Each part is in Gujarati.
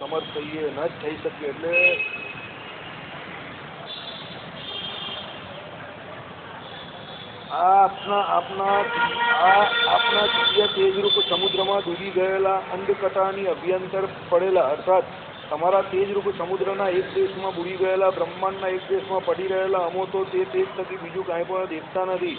સમર્થ થઈએ, ન જ થઈ શકીએ. એટલે આપના દિવ્ય તેજરૂપ સમુદ્રમાં ડૂબી ગયેલા અંધકટાની અભ્યંતર પડેલા, અર્થાત તમારા તેજરૂપ સમુદ્રના એક દેશમાં બુડી ગયેલા, બ્રહ્માંડના એક દેશમાં પડી રહેલા અમો તો તે તેજ થકી બીજું કાંઈ પણ દેખતા નથી.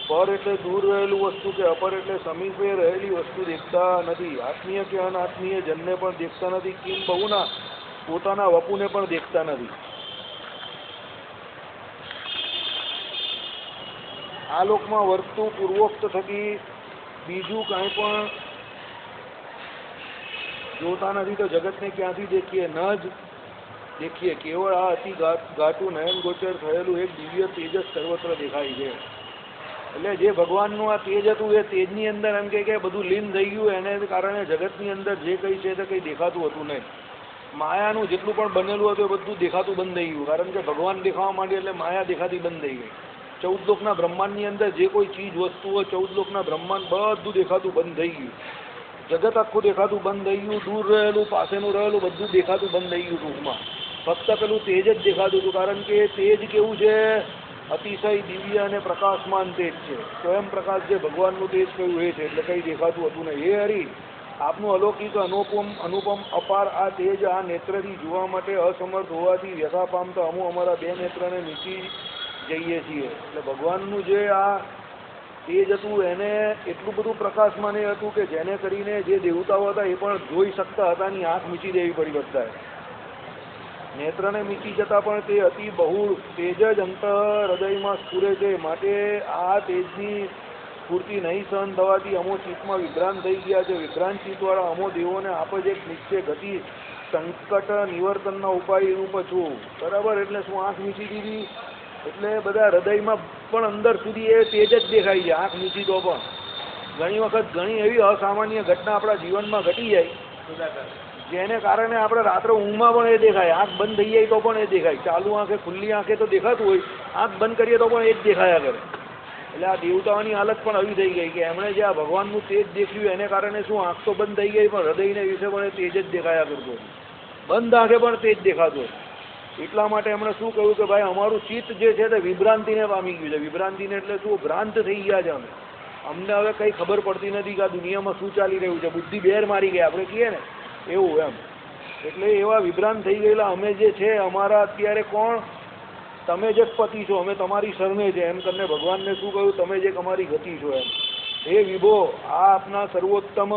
પર એટલે દૂર રહેલું વસ્તુ કે અપર એટલે સમીપે રહેલી વસ્તુ દેખતા નથી. આત્મીય કે અનાત્મીય જનને પણ દેખતા નથી. કિમ બહુના પોતાના વપુને પણ દેખતા નથી. આ લોકમાં વર્તું પૂર્વોક્ત થકી બીજું કાંઈ પણ જોતા નથી તો જગતને ક્યાંથી દેખીએ? ન જ દેખીએ. કેવળ આ અતિ ઘાટું નયન ગોચર થયેલું એક દિવ્ય તેજસ સર્વત્ર દેખાય છે. એટલે જે ભગવાનનું આ તેજ હતું એ તેજની અંદર એમ કે બધું લીન થઈ ગયું. એને કારણે જગતની અંદર જે કંઈ છે તે કંઈ દેખાતું હતું નહીં. માયાનું જેટલું પણ બનેલું હતું એ બધું દેખાતું બંધ થઈ ગયું. કારણ કે ભગવાન દેખાવા માંડી એટલે માયા દેખાતી બંધ થઈ ગઈ. 14 લોકના બ્રહ્માંડની અંદર જે કોઈ ચીજ વસ્તુઓ 14 લોકના બ્રહ્માંડ બધું દેખાતું બંધ થઈ ગયું. જગત આખું દેખાતું બંધ થઈ ગયું. દૂર રહેલું, પાસેનું રહેલું બધું દેખાતું બંધ થઈ ગયું. ટૂંકમાં ફક્ત પેલું તેજ જ દેખાતું હતું. કારણ કે તેજ કેવું છે? અતિશય દિવ્ય અને પ્રકાશમાન તેજ છે. સ્વયં પ્રકાશ જે ભગવાનનું તેજ કયું એ છે. એટલે કંઈ દેખાતું હતું નહીં. હે હરિ, આપનું અલૌકિક અનુપમ અપાર આ તેજ આ નેત્રથી જોવા માટે અસમર્થ હોવાથી વ્યથા પામતા અમુ અમારા બે નેત્રને નીચી જઈએ છીએ. એટલે ભગવાનનું જે આ તેજ હતું એને એટલું બધું પ્રકાશમાન એ હતું કે જેને કરીને જે દેવતાઓ હતા એ પણ જોઈ શકતા હતા. ની આંખ મીચી દેવી પડી બધાએ. નેત્રને મીચી જતા પણ તે અતિ બહુળ તેજ જ અંતર હૃદયમાં સ્ફુરે છે. માટે આ તેજની સ્ફૂર્તિ નહીં સહન થવાથી અમો ચિત્તમાં વિભ્રાંત થઈ ગયા છે. વિભ્રાંત ચિત્તવાળા અમો દેવોને આપ જ એક નિશ્ચય ગતિ સંકટ નિવર્તનના ઉપાય રૂપ છું. બરાબર? એટલે શું આંખ મીચી દીધી? એટલે બધા હૃદયમાં પણ અંદર સુધી એ તેજ જ દેખાય છે. આંખ મીચી તો પણ ઘણી વખત ઘણી એવી અસામાન્ય ઘટના આપણા જીવનમાં ઘટી જાય જેને કારણે આપણે રાત્રે ઊંઘમાં પણ એ દેખાય. આંખ બંધ થઈ જાય તો પણ એ દેખાય. ચાલુ આંખે ખુલ્લી આંખે તો દેખાતું હોય, આંખ બંધ કરીએ તો પણ એ જ દેખાયા કરે. એટલે આ દેવતાઓની હાલત પણ આવી થઈ ગઈ કે એમણે જે આ ભગવાનનું તેજ દેખ્યું એને કારણે શું આંખ તો બંધ થઈ ગઈ પણ હૃદયને વિશે પણ એ તેજ જ દેખાયા કરતો. બંધ આંખે પણ તેજ દેખાતો. એટલા માટે એમણે શું કહ્યું કે ભાઈ અમારું ચિત્ત જે છે તે વિભ્રાંતિને પામી ગયું છે. વિભ્રાંતિને એટલે શું? ભ્રાંત થઈ ગયા છે અમે. અમને હવે કંઈ ખબર પડતી નથી કે આ દુનિયામાં શું ચાલી રહ્યું છે. બુદ્ધિ બેર મારી ગઈ આપણે કહીએ ને એવું એમ. એટલે એવા વિભ્રાંત થઈ ગયેલા અમે જે છે અમારા અત્યારે કોણ? તમે જ પતિ છો, અમે તમારી શરણે છે એમ કરીને ભગવાનને શું કહ્યું? તમે જે અમારી ગતિ છો એમ. હે વિભો, આ આપના સર્વોત્તમ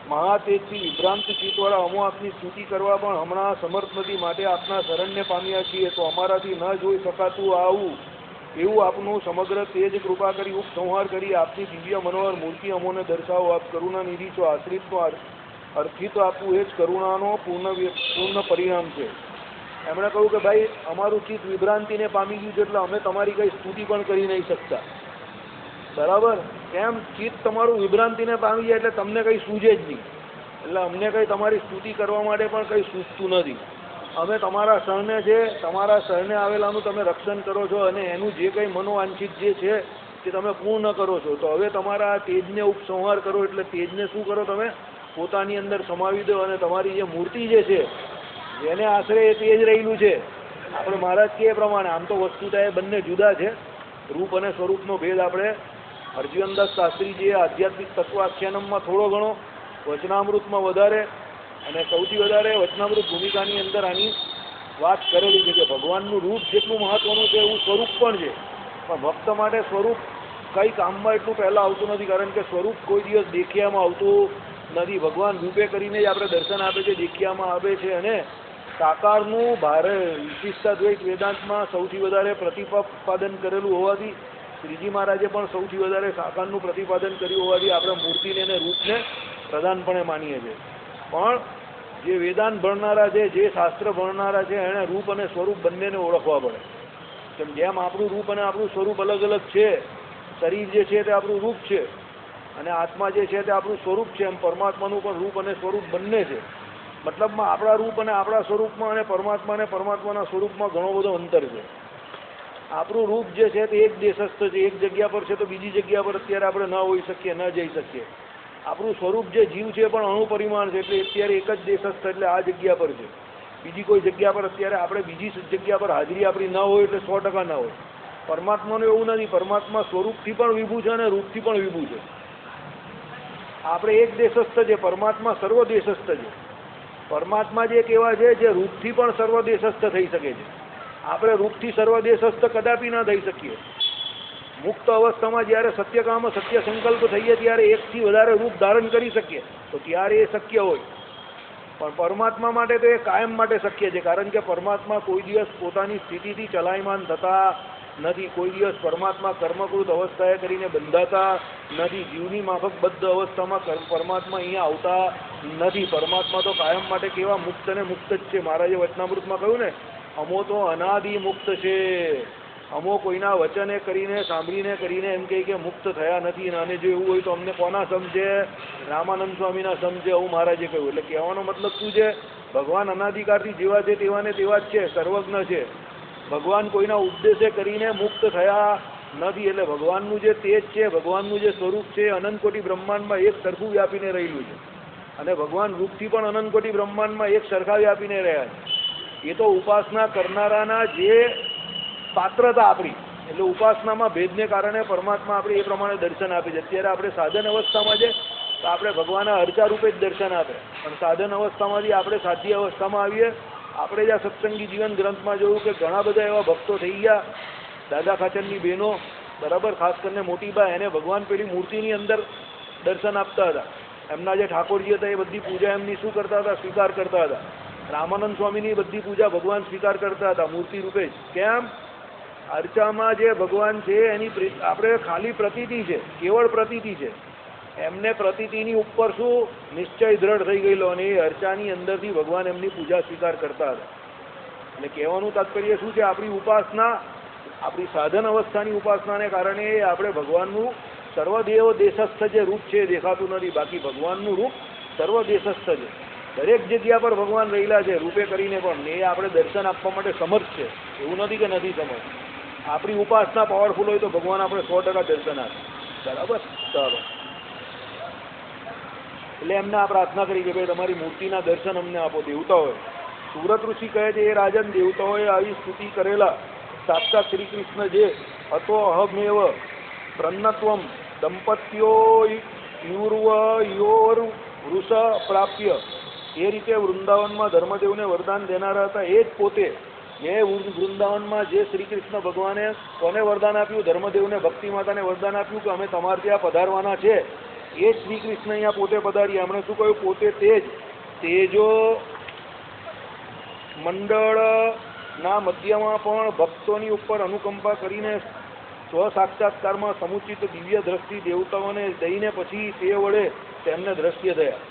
મહાતેજથી વિભ્રાંત ચિત્તવાળા અમો આપની સ્તુતિ કરવા પણ હમણાં સમર્થ નથી. માટે આપના શરણને પામ્યા છીએ તો અમારાથી ન જોઈ શકાતું આવું એવું આપનું સમગ્ર તેજ કૃપા કરી ઉપસંહાર કરી આપની દિવ્ય મનોહર મૂર્તિ અમોને દર્શાવો. આપ કરુણા નિધિ છો. આશ્રિતનો અર્થિત આપવું એ જ કરુણાનો પૂર્ણ પરિણામ છે. એમણે કહ્યું કે ભાઈ અમારું ચિત્ત વિભ્રાંતિને પામી ગયું છે એટલે અમે તમારી કંઈ સ્તુતિ પણ કરી નહીં શકતા. બરાબર? કેમ? ચિત્ત તમારું વિભ્રાંતિને પામી જાય એટલે તમને કંઈ સૂઝે જ નહીં. એટલે અમને કંઈ તમારી સ્તુતિ કરવા માટે પણ કંઈ સૂઝતું નથી. અમે તમારા શરણે છે. તમારા શરણે આવેલાનું તમે રક્ષણ કરો છો અને એનું જે કંઈ મનોવાંછિત જે છે તે તમે પૂર્ણ કરો છો. તો હવે તમારા તેજને ઉપસંહાર કરો. એટલે તેજને શું કરો? તમે પોતાની અંદર સમાવી દો અને તમારી જે મૂર્તિ જે છે જેને આશરે એ તેજ રહેલું છે. આપણે મહારાજ કે પ્રમાણે આમ તો વસ્તુતા એ બંને જુદા છે. રૂપ અને સ્વરૂપનો ભેદ આપણે હરજીવનદાસ શાસ્ત્રીજીએ આધ્યાત્મિક તત્વ આખ્યાનમમાં થોડો ઘણો, વચનામૃતમાં વધારે અને સૌથી વધારે વચનામૃત ભૂમિકાની અંદર આની વાત કરેલી છે કે ભગવાનનું રૂપ જેટલું મહત્વનું છે એવું સ્વરૂપ પણ છે. પણ ભક્ત માટે સ્વરૂપ કંઈ કામમાં એટલું પહેલાં આવતું નથી. કારણ કે સ્વરૂપ કોઈ દિવસ દેખ્યામાં આવતું નથી. ભગવાન રૂપે કરીને જ આપણે દર્શન આપે છે, દેખ્યામાં આવે છે. અને સાકારનું ભારે વિશિષ્ટાદ્વૈત વેદાંતમાં સૌથી વધારે પ્રતિપાદન કરેલું હોવાથી શ્રીજી મહારાજે પણ સૌથી વધારે સાકારનું પ્રતિપાદન કર્યું હોવાથી આપણે મૂર્તિને અને રૂપને પ્રધાનપણે માનીએ છીએ. પણ જે વેદાંત ભણનારા છે, જે શાસ્ત્ર ભણનારા છે એણે રૂપ અને સ્વરૂપ બંનેને ઓળખવા પડે. જેમ આપણું રૂપ અને આપણું સ્વરૂપ અલગ અલગ છે. શરીર જે છે તે આપણું રૂપ છે અને આત્મા જે છે તે આપણું સ્વરૂપ છે. એમ પરમાત્માનું પણ રૂપ અને સ્વરૂપ બંને છે. મતલબમાં આપણા રૂપ અને આપણા સ્વરૂપમાં અને પરમાત્માના સ્વરૂપમાં ઘણો બધો અંતર છે. આપણું રૂપ જે છે તે એક દેશસ્થ છે, એક જગ્યા પર છે તો બીજી જગ્યા પર અત્યારે આપણે ન હોઈ શકીએ, ન જઈ શકીએ. આપણું સ્વરૂપ જે જીવ છે પણ અણુ પરિમાણ છે, એટલે અત્યારે એક જ દેશસ્થ એટલે આ જગ્યા પર છે. બીજી કોઈ જગ્યા પર અત્યારે આપણે બીજી જગ્યા પર હાજરી આપણી ન હોય એટલે 100% ના હોય. પરમાત્માનું એવું નથી. પરમાત્મા સ્વરૂપથી પણ વિભુ છે અને રૂપથી પણ વિભુ છે. આપણે એક દેશસ્થ છે, પરમાત્મા સર્વ દેશસ્થ છે. પરમાત્મા જે કેવા છે જે રૂપથી પણ સર્વ દેશસ્થ થઈ શકે છે. આપણે રૂપથી સર્વ દેશસ્થ કદાપી ના થઈ શકીએ. મુક્ત અવસ્થામાં જ્યારે સત્યકામ સત્ય સંકલ્પ થઈએ ત્યારે એકથી વધારે રૂપ ધારણ કરી શકીએ તો ત્યારે એ શક્ય હોય. પણ પરમાત્મા માટે તો એ કાયમ માટે શક્ય છે, કારણ કે પરમાત્મા કોઈ દિવસ પોતાની સ્થિતિથી ચલાયમાન થતા નથી. કોઈ દિવસ પરમાત્મા કર્મકૃત અવસ્થાએ કરીને બંધાતા નથી. જીવની માફક બદ્ધ અવસ્થામાં પરમાત્મા અહીંયા આવતા નથી. પરમાત્મા તો કાયમ માટે કેવા મુક્ત અને મુક્ત જ છે. મહારાજે વચનામૃતમાં કહ્યું ને, અમો તો અનાદિ મુક્ત છે. અમો કોઈના વચને કરીને સાંભળીને કરીને એમ કે મુક્ત થયા નથી. અને જો એવું હોય તો અમને કોના સમજે? રામાનંદ સ્વામીના સમજે, એવું મહારાજે કહ્યું. એટલે કહેવાનો મતલબ શું છે? ભગવાન અનાદિકાળથી જેવા છે તેવા ને તેવા જ છે, સર્વજ્ઞ છે. ભગવાન કોઈના ઉદ્દેશે કરીને મુક્ત થયા નથી. એટલે ભગવાનનું જે તેજ છે, ભગવાનનું જે સ્વરૂપ છે, અનંત કોટી બ્રહ્માંડમાં એક સરખું વ્યાપીને રહેલું છે. અને ભગવાન રૂપથી પણ અનંત કોટી બ્રહ્માંડમાં એક સરખા વ્યાપીને રહ્યા છે. એ તો ઉપાસના કરનારાના જે પાત્રતા આપણી, એટલે ઉપાસનામાં ભેદને કારણે પરમાત્મા આપણે એ પ્રમાણે દર્શન આપે છે. અત્યારે આપણે સાધન અવસ્થામાં છે તો આપણે ભગવાનના અર્ચા રૂપે જ દર્શન આપે. પણ સાધન અવસ્થામાંથી આપણે સાધ્ય અવસ્થામાં આવીએ. આપણે જ આ સત્સંગી જીવન ગ્રંથમાં જોયું કે ઘણા બધા એવા ભક્તો થઈ ગયા. દાદા ખાચરની બહેનો, બરાબર, ખાસ કરીને મોટીબા, એને ભગવાન પેલી મૂર્તિની અંદર દર્શન આપતા હતા. એમના જે ઠાકોરજી હતા એ બધી પૂજા એમની શું કરતા હતા? સ્વીકાર કરતા હતા. રામાનંદ સ્વામીની બધી પૂજા ભગવાન સ્વીકાર કરતા હતા મૂર્તિ રૂપે જ. કેમ? અર્ચામાં જે ભગવાન છે એની આપણે ખાલી પ્રતીતિ છે, કેવળ પ્રતીતિ છે. એમને પ્રતીતિની ઉપર શું નિશ્ચય દ્રઢ થઈ ગયેલો, અને એ અર્ચાની અંદરથી ભગવાન એમની પૂજા સ્વીકાર કરતા હતા. એટલે કહેવાનું તાત્પર્ય શું છે? આપણી ઉપાસના, આપણી સાધન અવસ્થાની ઉપાસનાને કારણે આપણે ભગવાનનું સર્વદેવ દેશસ્થ જે રૂપ છે એ દેખાતું નથી. બાકી ભગવાનનું રૂપ સર્વ દેશસ્થ છે. દરેક જગ્યા પર ભગવાન રહેલા છે રૂપે કરીને, પણ એ આપણે દર્શન આપવા માટે સમર્થ છે. એવું નથી કે નથી સમર્થ. આપણી ઉપાસના પાવરફુલ હોય તો ભગવાન આપણે 100% દર્શન આપે. બરાબર, ચાલો. એટલે એમને આ પ્રાર્થના કરી કે ભાઈ તમારી મૂર્તિના દર્શન અમને આપો. દેવતાઓએ, સુરત ઋષિ કહે છે, એ રાજન દેવતાઓએ આવી સ્તુતિ કરેલા સાક્ષાત શ્રી કૃષ્ણ જે હતો અહમેવ પ્રન્નત્વમ દંપત્યો યુર્વયોર વૃષ પ્રાપ્ય, એ રીતે વૃંદાવનમાં ધર્મદેવને વરદાન દેનારા હતા. એ જ પોતે જે વૃંદાવનમાં જે શ્રી કૃષ્ણ ભગવાને કોને વરદાન આપ્યું? ધર્મદેવને, ભક્તિ માતાને વરદાન આપ્યું કે અમે તમારે ત્યાં પધારવાના છે. એ જ શ્રી કૃષ્ણ અહીંયા પોતે પધાર્યા. એમણે શું કહ્યું? પોતે તેજો મંડળના મધ્યમાં પણ ભક્તોની ઉપર અનુકંપા કરીને સ્વ સાક્ષાત્કારમાં સમુચિત દિવ્ય દ્રષ્ટિ દેવતાઓને દઈને પછી તે વડે તેમને દ્રશ્ય થયા.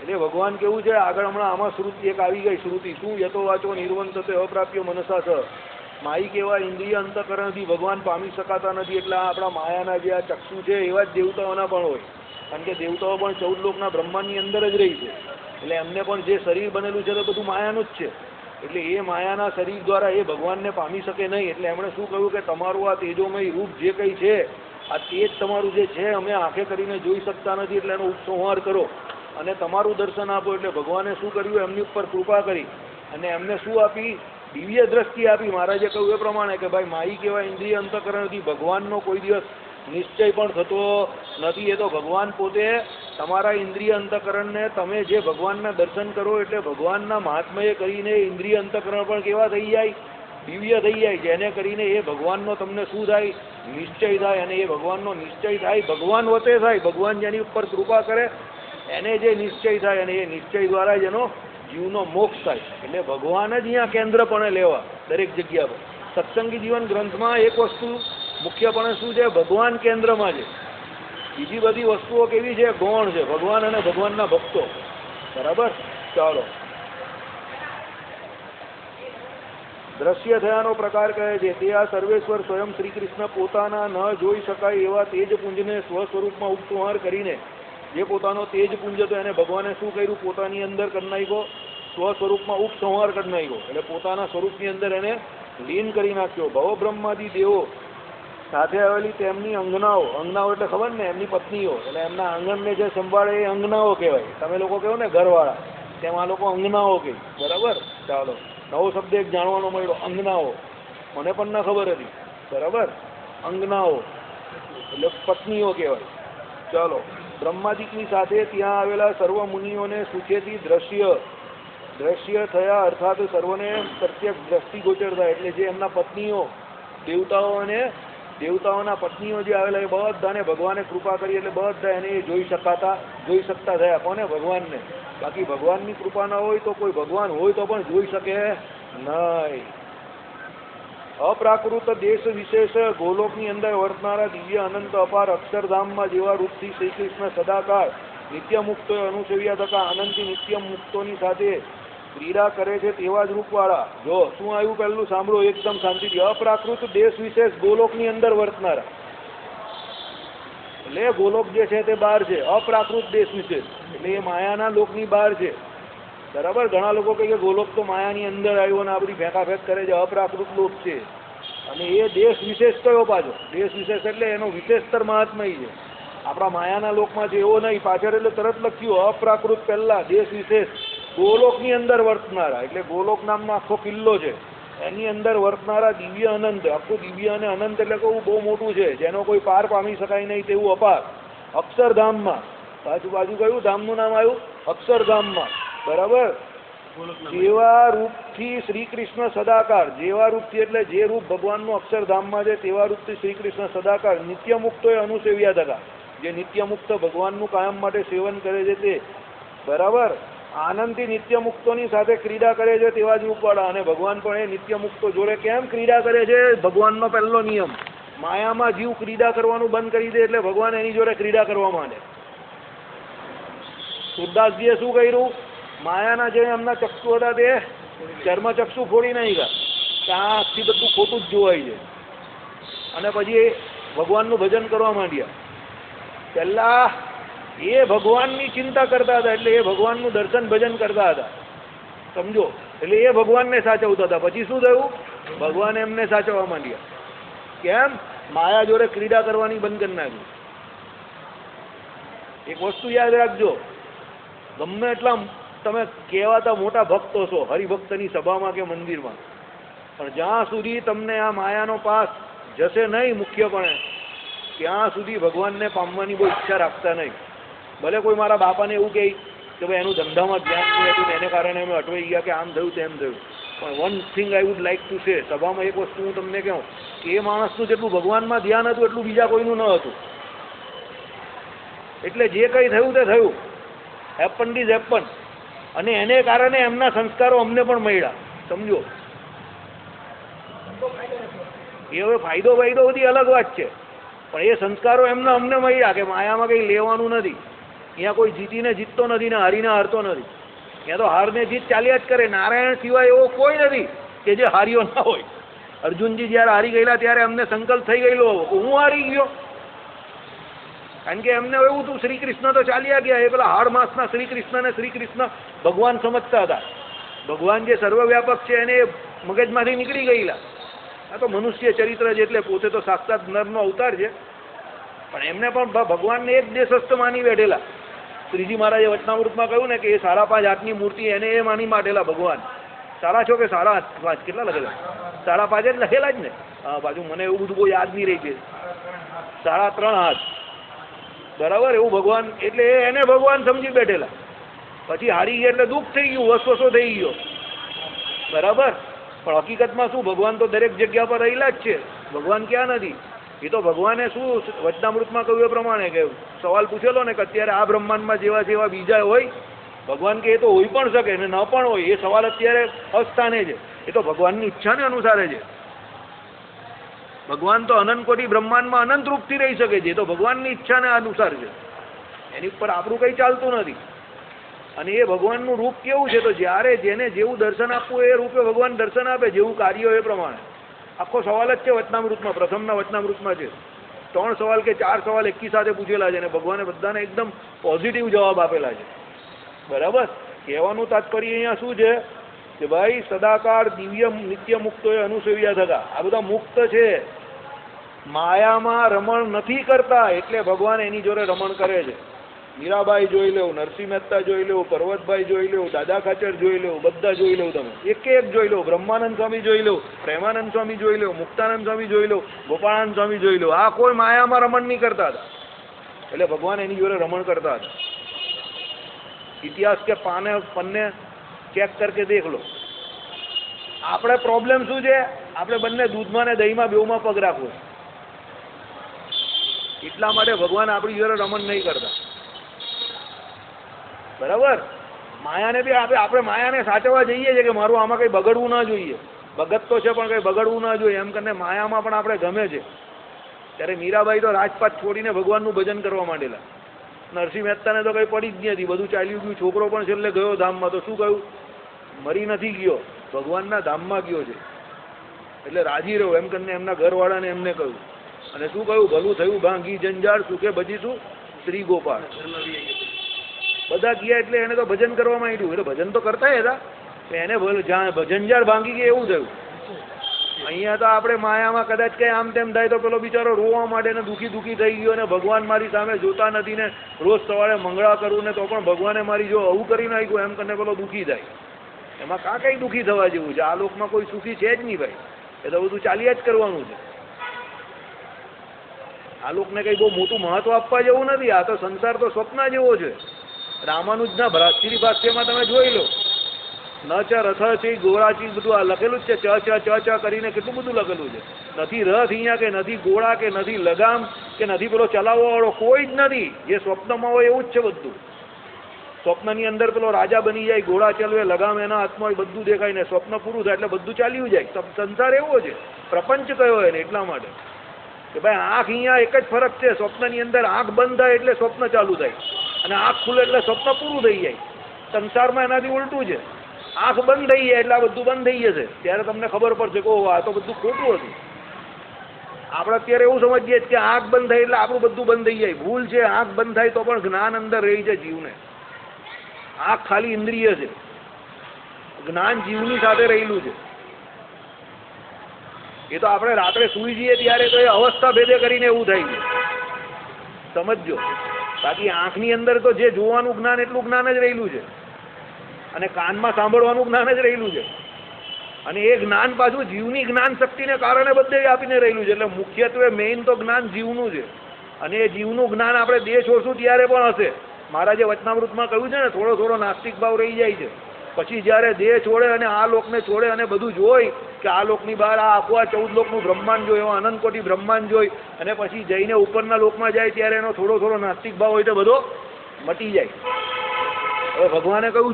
એટલે ભગવાન કેવું છે? આગળ હમણાં આમાં શ્રુતિ એક આવી ગઈ. શ્રુતિ શું? યતો વાચો નિર્વંતતે અપ્રાપ્ય મનસા સ. માઈ કેવા ઇન્દ્રિય અંતકરણથી ભગવાન પામી શકાતા નથી. એટલે આપણા માયાના જે આ ચક્ષુ છે એવા જ દેવતાઓના પણ હોય. કારણ કે દેવતાઓ પણ 14 લોકના બ્રહ્માંડની અંદર જ રહી છે. એટલે એમને પણ જે શરીર બનેલું છે તો બધું માયાનું જ છે. એટલે એ માયાના શરીર દ્વારા એ ભગવાનને પામી શકે નહીં. એટલે એમણે શું કહ્યું કે તમારું આ તેજોમય રૂપ જે કંઈ છે, આ તેજ તમારું જે છે અમે આંખે કરીને જોઈ શકતા નથી. એટલે એનો ઉપસંહાર કરો અને તમારું દર્શન આપો. એટલે ભગવાને શું કર્યું? એમની ઉપર કૃપા કરી અને એમને શું આપી? દિવ્ય દ્રષ્ટિ આપી. મહારાજે કહ્યું એ પ્રમાણે કે ભાઈ માઈ કેવા ઇન્દ્રિય અંતકરણથી ભગવાનનો કોઈ દિવસ નિશ્ચય પણ થતો નથી. એ તો ભગવાન પોતે તમારા ઇન્દ્રિય અંતકરણને તમે જે ભગવાનના દર્શન કરો એટલે ભગવાનના મહાત્મય કરીને ઇન્દ્રિય અંતકરણ પણ કેવા થઈ જાય? દિવ્ય થઈ જાય. જેને કરીને એ ભગવાનનો તમને શું થાય? નિશ્ચય થાય. અને એ ભગવાનનો નિશ્ચય થાય ભગવાન વતે થાય. ભગવાન જેની ઉપર કૃપા કરે એને જે નિશ્ચય થાય અને એ નિશ્ચય દ્વારા જ એનો જીવનો મોક્ષ થાય. એટલે ભગવાન જ અહીંયા કેન્દ્રપણે લેવા દરેક જગ્યા પર. સત્સંગી જીવન ગ્રંથમાં એક વસ્તુ મુખ્યપણે શું છે? ભગવાન કેન્દ્રમાં છે. બીજી બધી વસ્તુઓ કેવી છે? ગૌણ છે. ભગવાન અને ભગવાનના ભક્તો. બરાબર, ચાલો. દ્રશ્ય થયાનો પ્રકાર કહે છે તે આ સર્વેશ્વર સ્વયં શ્રી કૃષ્ણ પોતાના ન જોઈ શકાય એવા તેજપુંજને સ્વસ્વરૂપમાં ઉપસંહાર કરીને, જે પોતાનો તેજપુંજ હતો એને ભગવાને શું કર્યું? પોતાની અંદર કરી નાખ્યો. સ્વસ્વરૂપમાં ઉપસંહાર કરી નાખ્યો. એટલે પોતાના સ્વરૂપની અંદર એને લીન કરી નાખ્યો. ભવ બ્રહ્માદિ દેવો સાથે આવેલી તેમની અંગનાઓ, અંગનાઓ એટલે ખબર ને, એમની પત્નીઓ, એટલે એમના આંગણને જે સંભાળે એ અંગનાઓ કહેવાય. તમે લોકો કહો ને ઘરવાળા, તેમ આ લોકો અંગનાઓ કહે. બરાબર? ચાલો, નવો શબ્દ એક જાણવાનો મળ્યો, અંગનાઓ. મને પણ ના ખબર હતી. બરાબર? અંગનાઓ એટલે પત્નીઓ કહેવાય. ચાલો, બ્રહ્માદિકની સાથે ત્યાં આવેલા સર્વ મુનિઓને સુખેથી દ્રશ્ય થયા, અર્થાત સર્વને પ્રત્યક્ષ દ્રષ્ટિગોચર થાય. એટલે જે એમના પત્નીઓ, દેવતાઓ અને દેવતાઓના પત્નીઓ જે આવેલા એ બધાને ભગવાને કૃપા કરી, એટલે બધા એને જોઈ શકતા થયા. કોને? ભગવાનને. બાકી ભગવાનની કૃપા ના હોય તો કોઈ ભગવાન હોય તો પણ જોઈ શકે નહીં. અપ્રાકૃત દેશ વિશેષ ગોલોકની અંદર વર્તનારા દિવ્ય અનંત અપાર અક્ષરધામમાં જેવા રૂપથી શ્રી કૃષ્ણ સદાકાળ નિત્ય મુક્તો અનુસેવ્યા થતા આનંદથી નિત્ય મુક્તોની સાથે ક્રીડા કરે છે તેવા જ રૂપવાળા. જો શું આવ્યું પહેલું સાંભળો એકદમ શાંતિથી. અપ્રાકૃત દેશ વિશેષ ગોલોકની અંદર વર્તનારા, એટલે ગોલોક જે છે તે બહાર છે. અપ્રાકૃત દેશ વિશેષ એટલે એ માયાના લોકની બહાર છે. બરાબર? ઘણા લોકો કહે કે ગોલોક તો માયાની અંદર આવ્યો અને આ બધી ફેંકાફેંક કરે છે, અપ્રાકૃત લોક છે. અને એ દેશ વિશેષ કયો પાછો? દેશ વિશેષ એટલે એનો વિશેષતર મહાત્મય છે. આપણા માયાના લોકમાં છે એવો નહીં. પાછળ એટલે તરત લખ્યું અપ્રાકૃત, પહેલા દેશ વિશેષ ગોલોકની અંદર વર્તનારા. એટલે ગોલોક નામનો આખો કિલ્લો છે, એની અંદર વર્તનારા દિવ્ય અનંત. આખું દિવ્ય અને અનંત એટલે કહું બહુ મોટું છે, જેનો કોઈ પાર પામી શકાય નહીં તેવું અપાર અક્ષરધામમાં. બાજુ કયું ધામનું નામ આવ્યું? અક્ષરધામમાં. બરાબર? જેવા રૂપથી શ્રી કૃષ્ણ સદાકાર, જેવા રૂપથી એટલે જે રૂપ ભગવાનનું અક્ષરધામમાં છે તેવા રૂપથી શ્રી કૃષ્ણ સદાકાર નિત્ય મુક્તોએ અનુસેવ્યા થતા, જે નિત્ય મુક્ત ભગવાનનું કાયમ માટે સેવન કરે છે તે. બરાબર? આનંદથી નિત્ય મુક્તોની સાથે ક્રીડા કરે છે તેવા જ રૂપવાળા. અને ભગવાન પણ એ નિત્ય મુક્તો જોડે કેમ ક્રીડા કરે છે? ભગવાનનો પહેલો નિયમ, માયામાં જીવ ક્રીડા કરવાનું બંધ કરી દે એટલે ભગવાન એની જોડે ક્રીડા કરવા માંડે. સુરદાસજીએ શું કર્યું? માયાના જે એમના ચક્ષુ હતા તે ચર્મચક્ષુ ફોડી નાખ્યા, કે આથી બધું ખોટું જ જોવાય છે. અને પછી ભગવાનનું ભજન કરવા માંડ્યા. પહેલા એ ભગવાનની ચિંતા કરતા હતા, એટલે એ ભગવાનનું દર્શન ભજન કરતા હતા. સમજો? એટલે એ ભગવાનને સાચવતા હતા. પછી શું થયું? ભગવાન એમને સાચવવા માંડ્યા. કેમ? માયા જોડે ક્રીડા કરવાની બંધ કરી નાખ્યું. એક વસ્તુ યાદ રાખજો, ગમે એટલા તમે કહેવાતા મોટા ભક્તો છો હરિભક્તની સભામાં કે મંદિરમાં, પણ જ્યાં સુધી તમને આ માયાનો પાસ જશે નહીં મુખ્યપણે, ત્યાં સુધી ભગવાનને પામવાની બહુ ઈચ્છા રાખતા નહીં. ભલે કોઈ મારા બાપાને એવું કહે કે ભાઈ એનું ધંધામાં ધ્યાન નહીં હતું ને એને કારણે અમે અટવાઈ ગયા કે આમ થયું તેમ થયું, પણ one thing I would like to say, સભામાં એક વસ્તુ હું તમને કહું કે એ માણસનું જેટલું ભગવાનમાં ધ્યાન હતું એટલું બીજા કોઈનું ન હતું. એટલે જે કંઈ થયું તે થયું, હેપન ઇઝ હેપન. અને એને કારણે એમના સંસ્કારો અમને પણ મળ્યા. સમજો? એ હવે ફાયદો બધી અલગ વાત છે, પણ એ સંસ્કારો એમને અમને મળ્યા કે માયામાં કંઈ લેવાનું નથી. અહીંયા કોઈ જીતીને જીતતો નથી ને હારીને હારતો નથી. ત્યાં તો હારને જીત ચાલ્યા જ કરે. નારાયણ સિવાય એવો કોઈ નથી કે જે હાર્યો ના હોય. અર્જુનજી જ્યારે હારી ગયેલા ત્યારે અમને સંકલ્પ થઈ ગયેલો હું હારી ગયો, કારણ કે એમને એવું હતું શ્રી કૃષ્ણ તો ચાલ્યા ગયા. એ પેલા હાડ માસના શ્રી કૃષ્ણને શ્રી કૃષ્ણ ભગવાન સમજતા હતા. ભગવાન જે સર્વવ્યાપક છે એને મગજમાંથી નીકળી ગયેલા. આ તો મનુષ્ય ચરિત્ર છે એટલે પોતે તો સાક્ષાત નરનો અવતાર છે, પણ એમને પણ ભગવાનને એક દેશસ્થ માની બેઠેલા. શ્રીજી મહારાજે વચનામૃતમાં કહ્યું ને કે એ 5.5 હાથની મૂર્તિ એને એ માની બેઠેલા. ભગવાન સારા છો કે 5.5 કેટલા લખેલા? 5.5 જ લખેલા જ ને. હા, બાજુ મને એવું બધું બહુ યાદ નહીં રહી છે. 3.5 હાથ. બરાબર? એવું ભગવાન એટલે એને ભગવાન સમજી બેઠેલા. પછી હારી ગયા એટલે દુઃખ થઈ ગયું, વસવસો થઈ ગયો. બરાબર? પણ હકીકતમાં શું, ભગવાન તો દરેક જગ્યા પર રહેલા જ છે. ભગવાન ક્યાં નથી? એ તો ભગવાને શું વચનામૃતમાં કહ્યું એ પ્રમાણે કે સવાલ પૂછેલો ને કે અત્યારે આ બ્રહ્માંડમાં જેવા બીજા હોય, ભગવાન કે એ તો હોઈ પણ શકે ને ન પણ હોય. એ સવાલ અત્યારે અસ્થાને છે. એ તો ભગવાનની ઈચ્છાને અનુસારે છે. ભગવાન તો અનંત કોટી બ્રહ્માંડમાં અનંત રૂપથી રહી શકે છે. એ તો ભગવાનની ઈચ્છાને અનુસાર છે. એની ઉપર આપણું કંઈ ચાલતું નથી. અને એ ભગવાનનું રૂપ કેવું છે, તો જ્યારે જેને જેવું દર્શન આપવું એ રૂપે ભગવાન દર્શન આપે, જેવું કાર્ય એ પ્રમાણે. આખો સવાલ જ છે વચનામૃતમાં, પ્રથમના વચનામૃતમાં છે. 3 સવાલ કે 4 સવાલ એકી સાથે પૂછેલા છે અને ભગવાને બધાને એકદમ પોઝિટિવ જવાબ આપેલા છે. બરાબર? કહેવાનું તાત્પર્ય અહીંયા શું છે કે ભાઈ સદાકાળ દિવ્ય નિત્ય મુક્તોએ અનુસેવ્યા થતા. આ બધા મુક્ત છે, માયામાં રમણ નથી કરતા એટલે ભગવાન એની જોડે રમણ કરે છે. મીરાબાઈ જોઈ લેવું, નરસિંહ મહેતા જોઈ લેવું, પર્વતભાઈ જોઈ લેવું, દાદા ખાચર જોઈ લેવું, બધા જોઈ લેવું, તમે એક એક જોઈ લો. બ્રહ્માનંદ સ્વામી જોઈ લો, પ્રેમાનંદ સ્વામી જોઈ લો, મુક્તાનંદ સ્વામી જોઈ લો, ગોપાળાનંદ સ્વામી જોઈ લો. આ કોઈ માયામાં રમણ નહીં કરતા હતા એટલે ભગવાન એની જોડે રમણ કરતા હતા. ઇતિહાસ કે પન્ને ચેક કરકે દેખ લો. આપણે પ્રોબ્લેમ શું છે? આપણે બંને દૂધમાં ને દહીંમાં બેઉમાં પગ રાખવો. એટલા માટે ભગવાન આપણી જોડે રમણ નહીં કરતા. બરાબર? માયાને બી આપણે માયાને સાચવવા જઈએ છીએ કે મારું આમાં કંઈ બગડવું ના જોઈએ. બગડ તો છે પણ કંઈ બગડવું ના જોઈએ એમ કરીને માયામાં પણ આપણે ગમે છે. ત્યારે મીરાબાઈ તો રાજપાટ છોડીને ભગવાનનું ભજન કરવા માંડેલા. નરસિંહ મહેતાને તો કંઈ પડી જ નથી, બધું ચાલ્યું ગયું. છોકરો પણ છેલ્લે ગયો ધામમાં, તો શું કહ્યું? મરી નથી ગયો, ભગવાનના ધામમાં ગયો છે એટલે રાજી રહ્યો એમ કરીને એમના ઘરવાળાને એમને કહ્યું. અને શું કહ્યું? ભલું થયું ભાંગી જંજાળ, સુખે ભજીશું શ્રી ગોપાળ. બધા ગયા એટલે એને તો ભજન કરવા માંડ્યું. એટલે ભજન તો કરતા હતા, એને જંજાળ ભાંગી ગઈ એવું થયું. અહીંયા તો આપણે માયામાં કદાચ કંઈ આમ તેમ થાય તો પેલો બિચારો રોવા માંડે ને દુઃખી થઈ ગયો ને ભગવાન મારી સામે જોતા નથી ને રોજ સવારે મંગળા કરું ને તો પણ ભગવાને મારી જો આવું કરી નાખ્યું એમ કરીને પેલો દુઃખી થાય. એમાં કાં કંઈ દુઃખી થવા જેવું છે? આ લોકમાં કોઈ સુખી છે જ નહીં ભાઈ. એ તો બધું ચાલ્યા જ કરવાનું છે. આ લોકને કંઈ બહુ મોટું મહત્વ આપવા જેવું નથી. આ તો સંસાર તો સ્વપ્ન જેવો છે. રામાનુજના ભ્રાતશ્રી ભાષ્યમાં તમે જોઈ લો, ન ચ રથ છે ગોળાચી બધું આ લખેલું જ છે. ચ કરીને કેટલું બધું લખેલું છે. નથી રથ અહીંયા કે નથી ગોળા કે નથી લગામ કે નથી પેલો ચલાવવા વાળો, કોઈ જ નથી. જે સ્વપ્નમાં હોય એવું જ છે બધું. સ્વપ્નની અંદર પેલો રાજા બની જાય, ઘોડા ચલવે, લગામ એના હાથમાં હોય, બધું દેખાય ને સ્વપ્ન પૂરું થાય એટલે બધું ચાલ્યું જાય. સંસાર એવો છે, પ્રપંચ કયો એને. એટલા માટે કે ભાઈ આંખ અહીંયા એક જ ફરક છે. સ્વપ્નની અંદર આંખ બંધ થાય એટલે સ્વપ્ન ચાલુ થાય અને આંખ ખુલે એટલે સ્વપ્ન પૂરું થઈ જાય. સંસારમાં એનાથી ઉલટું છે. આંખ બંધ થઈ જાય એટલે આ બધું બંધ થઈ જશે. ત્યારે તમને ખબર પડશે કે ઓહો આ તો બધું ખોટું હતું. આપણે અત્યારે એવું સમજીએ કે આંખ બંધ થાય એટલે આપણું બધું બંધ થઈ જાય. ભૂલ છે. આંખ બંધ થાય તો પણ જ્ઞાન અંદર રહી છે જીવને. આંખ ખાલી ઇન્દ્રિય છે, જ્ઞાન જીવની સાથે રહેલું છે. એ તો આપણે રાત્રે સૂઈ જઈએ ત્યારે તો એ અવસ્થા ભેદે કરીને એવું થાય છે, સમજજો. બાકી આંખની અંદર તો જે જોવાનું જ્ઞાન એટલું જ્ઞાન જ રહેલું છે અને કાનમાં સાંભળવાનું જ્ઞાન જ રહેલું છે. અને એ જ્ઞાન પાછું જીવની જ્ઞાન શક્તિને કારણે બધે આપીને રહેલું છે. એટલે મુખ્યત્વે મેઇન તો જ્ઞાન જીવનું છે. અને એ જીવનું જ્ઞાન આપણે દેહ છોડશું ત્યારે પણ હશે. મારા જે વચનામૃતમાં કહ્યું છે ને, થોડો નાસ્તિક ભાવ રહી જાય છે. પછી જ્યારે દેહ છોડે અને આ લોકને છોડે અને બધું જોઈ કે આ લોકની બહાર આ આખું આ 14 લોકનું બ્રહ્માંડ જોઈ, એવા અનંત કોટી બ્રહ્માંડ જોઈ અને પછી જઈને ઉપરના લોકમાં જાય ત્યારે એનો થોડો નાસ્તિક ભાવ હોય તો બધો મટી જાય. હવે ભગવાને કહ્યું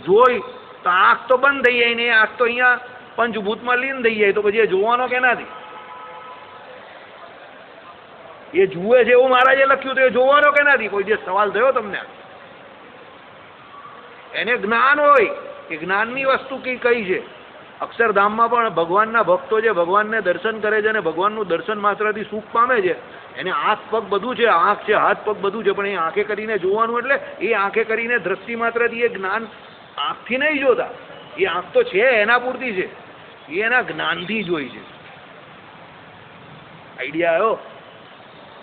જોઈ તો આંખ તો બંધ થઈ જાય ને, આંખ તો અહીંયા પંચભૂતમાં લીન થઈ જાય, તો પછી એ જોવાનો કેનાથી? એ જુએ છે એવું મહારાજે લખ્યું તો એ જોવાનો કેનાથી? કોઈ જે સવાલ થયો તમને? એને જ્ઞાન હોય કે જ્ઞાનની વસ્તુ કઈ છે. અક્ષરધામમાં પણ ભગવાનના ભક્તો જે ભગવાનને દર્શન કરે છે અને ભગવાનનું દર્શન માત્રથી સુખ પામે છે, એને આંખ પગ બધું છે, આંખ છે, હાથ પગ બધું છે, પણ એ આંખે કરીને જોવાનું એટલે એ આંખે કરીને દ્રષ્ટિ માત્રથી એ જ્ઞાન આંખથી નહીં જોતા. એ આંખ તો છે એના પૂરતી છે, એ એના જ્ઞાનથી જોઈ છે. આઈડિયા આવ્યો?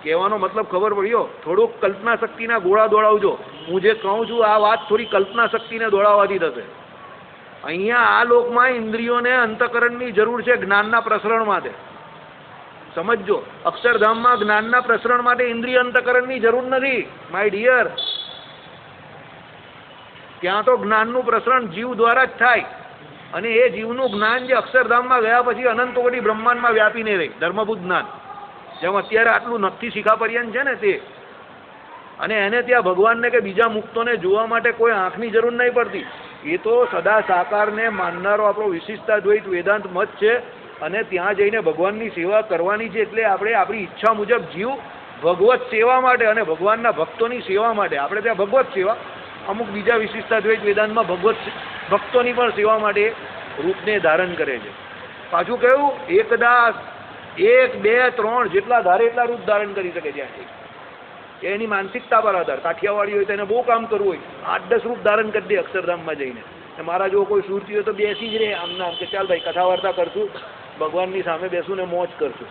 કહેવાનો મતલબ ખબર પડ્યો? થોડુંક કલ્પના શક્તિના ગોળા દોડાવજો. હું જે કહું છું આ વાત થોડી કલ્પના શક્તિને દોડાવવાથી થશે. અહીંયા આ લોકમાં ઇન્દ્રિયોને અંતકરણની જરૂર છે જ્ઞાનના પ્રસરણ માટે. સમજજો, અક્ષરધામમાં જ્ઞાનના પ્રસરણ માટે ઇન્દ્રિય અંતકરણની જરૂર નથી માય ડિયર. ત્યાં તો જ્ઞાનનું પ્રસરણ જીવ દ્વારા જ થાય અને એ જીવનું જ્ઞાન જે અક્ષરધામમાં ગયા પછી અનંત કોટી બ્રહ્માંડમાં વ્યાપીને રહે. ધર્મભૂત જ્ઞાન જેમ અત્યારે આટલું નક્કી શિખા પર્યંત છે ને તે. અને એને ત્યાં ભગવાનને કે બીજા મુક્તોને જોવા માટે કોઈ આંખની જરૂર નહીં પડતી. એ તો સદા સાકારને માનનારો આપણો વિશિષ્ટાદ્વૈત વેદાંત મત છે અને ત્યાં જઈને ભગવાનની સેવા કરવાની છે. એટલે આપણે આપણી ઈચ્છા મુજબ જીવ ભગવત સેવા માટે અને ભગવાનના ભક્તોની સેવા માટે, આપણે ત્યાં ભગવત સેવા, અમુક બીજા વિશિષ્ટાદ્વૈત વેદાંતમાં ભગવત ભક્તોની પણ સેવા માટે રૂપને ધારણ કરે છે. પાછું કહ્યું, એકદા 1, 2, 3 જેટલા ધારે એટલા રૂપ ધારણ કરી શકે ત્યાંથી. એની માનસિકતા પર આધાર. કાઠિયાવાડી હોય તો એને બહુ કામ કરવું હોય, 8-10 રૂપ ધારણ કરી દે અક્ષરધામમાં જઈને. મારા જો કોઈ સુરતી હોય તો બેસી જ રહે આમના આમ કે ચાલ ભાઈ કથા વાર્તા કરશું, ભગવાનની સામે બેસું ને મોજ કરશું.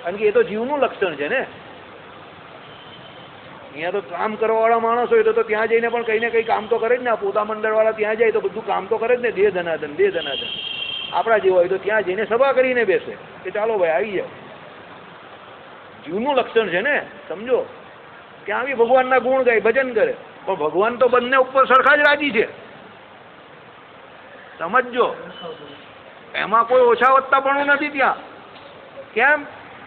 કારણ કે એ તો જીવનું લક્ષણ છે ને. અહીંયા તો કામ કરવાવાળા માણસ હોય તો ત્યાં જઈને પણ કંઈ ને કંઈ કામ તો કરે જ ને. પોતા મંડળવાળા ત્યાં જાય તો બધું કામ તો કરે જ ને. દે ધનાધન દે ધનાધન. આપણા જેવા હોય તો ત્યાં જઈને સભા કરીને બેસે કે ચાલો ભાઈ આવી જાય. જીવનું લક્ષણ છે ને, સમજો. ત્યાં આવી ભગવાનના ગુણ ગાય, ભજન કરે, પણ ભગવાન તો બંને ઉપર સરખા જ રાજી છે, સમજજો. એમાં કોઈ ઓછા વત્તાપણું નથી ત્યાં. કેમ?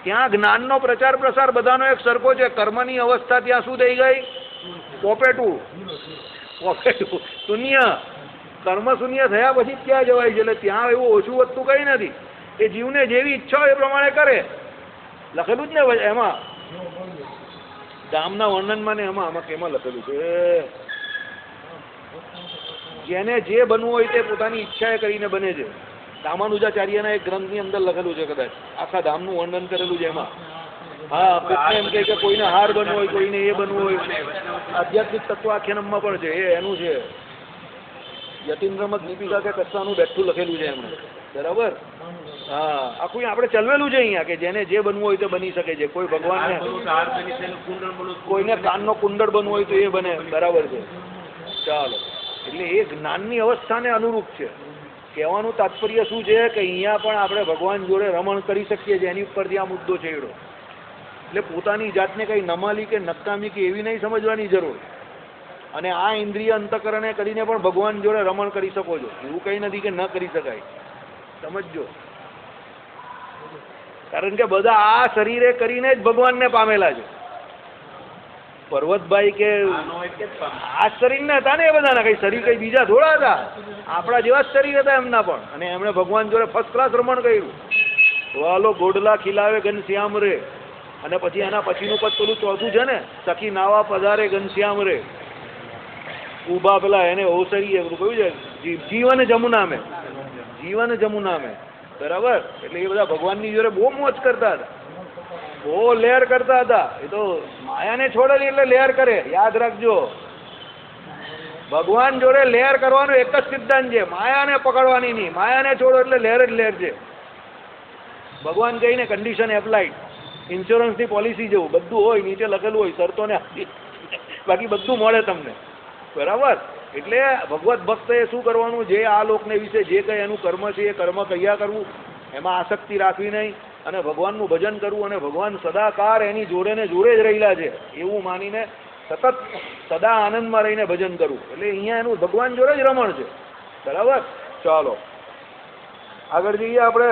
ત્યાં જ્ઞાનનો પ્રચાર પ્રસાર બધાનો એક સરખો છે. કર્મની અવસ્થા ત્યાં શું થઈ ગઈ? પોપેટું શૂન્ય. કર્મ શૂન્ય થયા પછી ત્યાં જવાય છે. એટલે ત્યાં એવું ઓછું વધતું કંઈ નથી. એ જીવને જેવી ઈચ્છા હોય એ પ્રમાણે કરે. લખેલું જ ને એમાં ધામના વર્ણનમાં ને આમાં કેમાં લખેલું છે? જેને જે બનવું હોય તે પોતાની ઈચ્છાએ કરીને બને છે. રામાનુજાચાર્યના એક ગ્રંથની અંદર લખેલું છે, કદાચ આખા ધામનું વર્ણન કરેલું છે એમાં. હા, કોઈને એમ કે કોઈને હાર બનવું હોય, કોઈને એ બનવું હોય. આધ્યાત્મિક તત્વાખ્યાનમમાં પણ છે, એ એનું છે. યતીન્દ્રમત દીપિકા કે કચ્છાનું બેઠું લખેલું છે એમણે, બરાબર. હા, આખું આપણે ચલવેલું છે અહીંયા કે જેને જે બનવું હોય તે બની શકે છે. કોઈ ભગવાનને કોઈને કાનનો કુંડળ બનવું હોય તો એ બને, બરાબર છે. ચાલો, એટલે એ જ્ઞાનની અવસ્થાને અનુરૂપ છે. કહેવાનું તાત્પર્ય શું છે કે અહીંયા પણ આપણે ભગવાન જોડે રમણ કરી શકીએ છીએ. એની ઉપરથી આ મુદ્દો છેડો. એટલે પોતાની જાતને કંઈ નમાલી કે નકામી કે એવી નહીં સમજવાની જરૂર. અને આ ઇન્દ્રિય અંતકરણે કરીને પણ ભગવાન જોડે રમણ કરી શકો છો. એવું કંઈ નથી કે ન કરી શકાય, સમજજો. કારણ કે બધા આ શરીરે કરીને જ ભગવાનને પામેલા છે. પર્વતભાઈ કે આ શરીર ને હતા ને એ બધાના, કઈ શરીર કઈ બીજા થોડા હતા. આપણા જેવા જ શરીર હતા એમના પણ. અને એમણે ભગવાન જોડે ફર્સ્ટ ક્લાસ રમણ કર્યું. વાલો ગોડલા ખીલાવે ઘનશ્યામ રે. અને પછી એના પછીનું પદ પેલું ચોથું છે ને, સખી નાવા પધારે ઘનશ્યામ રે. ઉભા પેલા એને ઓસરી એવું કહ્યું છે, જીવન જમુના મેં, જીવન જમુના મેં, બરાબર. એટલે એ બધા ભગવાનની જોડે બહુ મોજ કરતા હતા, બહુ લેર કરતા હતા. એ તો માયાને છોડેલી એટલે લેર કરે, યાદ રાખજો. ભગવાન જોડે લેર કરવાનો એક જ સિદ્ધાંત છે, માયાને પકડવાની નહીં. માયાને છોડો એટલે લેર જ લેર છે. ભગવાન કહીને કન્ડિશન એપ્લાઇડ. ઇન્સ્યોરન્સની પોલિસી જેવું બધું હોય, નીચે લખેલું હોય શરતોને, બાકી બધું મળે તમને, બરાબર. એટલે ભગવત ભક્તએ શું કરવાનું? જે આ લોકને વિશે જે કંઈ એનું કર્મ છે એ કર્મ કયા કરવું, એમાં આસક્તિ રાખવી નહીં. અને ભગવાનનું ભજન કરવું. અને ભગવાન સદાકાર એની જોડે ને જોડે જ રહેલા છે એવું માનીને સતત સદા આનંદમાં રહીને ભજન કરવું. એટલે અહીંયા એનું ભગવાન જોડે જ રમણ છે, બરાબર. ચાલો આગળ જઈએ આપણે.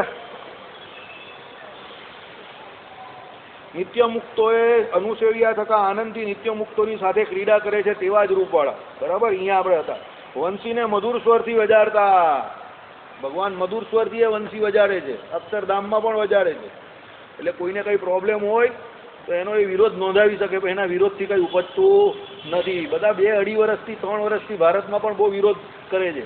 નિત્ય મુક્તોએ અનુસેવ્યા થતા આનંદથી નિત્ય મુક્તોની સાથે ક્રીડા કરે છે તેવા જ રૂપવાળા, બરાબર. અહીંયા આપણે હતા. વંશીને મધુર સ્વરથી વજાડતા. ભગવાન મધુર સ્વરથી એ વંશી વજાડે છે, અક્ષરધામમાં પણ વજાડે છે. એટલે કોઈને કંઈ પ્રોબ્લેમ હોય તો એનો એ વિરોધ નોંધાવી શકે, પણ એના વિરોધથી કંઈ ઉપજતું નથી. બધા 2-2.5 વર્ષથી 3 વર્ષથી ભારતમાં પણ બહુ વિરોધ કરે છે.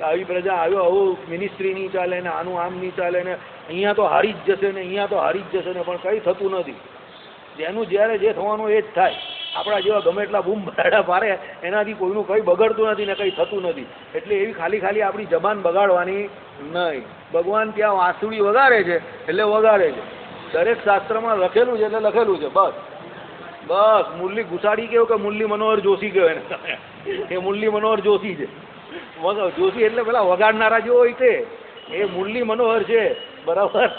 આવી પ્રજા આવ્યો, આવું મિનિસ્ટ્રી નહીં ચાલે ને, આનું આમ નહીં ચાલે ને, અહીંયા તો હારી જ જશે ને, અહીંયા તો હારી જ જશે ને, પણ કંઈ થતું નથી. જેનું જ્યારે જે થવાનું એ જ થાય. આપણા જેવા ગમે એટલા બૂમ બરાડા પારે એનાથી કોઈનું કંઈ બગડતું નથી ને કંઈ થતું નથી. એટલે એવી ખાલી આપણી જબાન બગાડવાની નહીં. ભગવાન ત્યાં વાંસળી વગાડે છે એટલે વગાડે છે. દરેક શાસ્ત્રમાં લખેલું છે એટલે લખેલું છે. બસ બસ મુરલી ઘુસાડી કેવું કે મુરલી મનોહર જોશી કહ્યો એને, એ મુરલી મનોહર જોશી છે. જોશી એટલે પેલા વગાડનારા જેવો હોય તે, એ મુરલી મનોહર છે, બરાબર.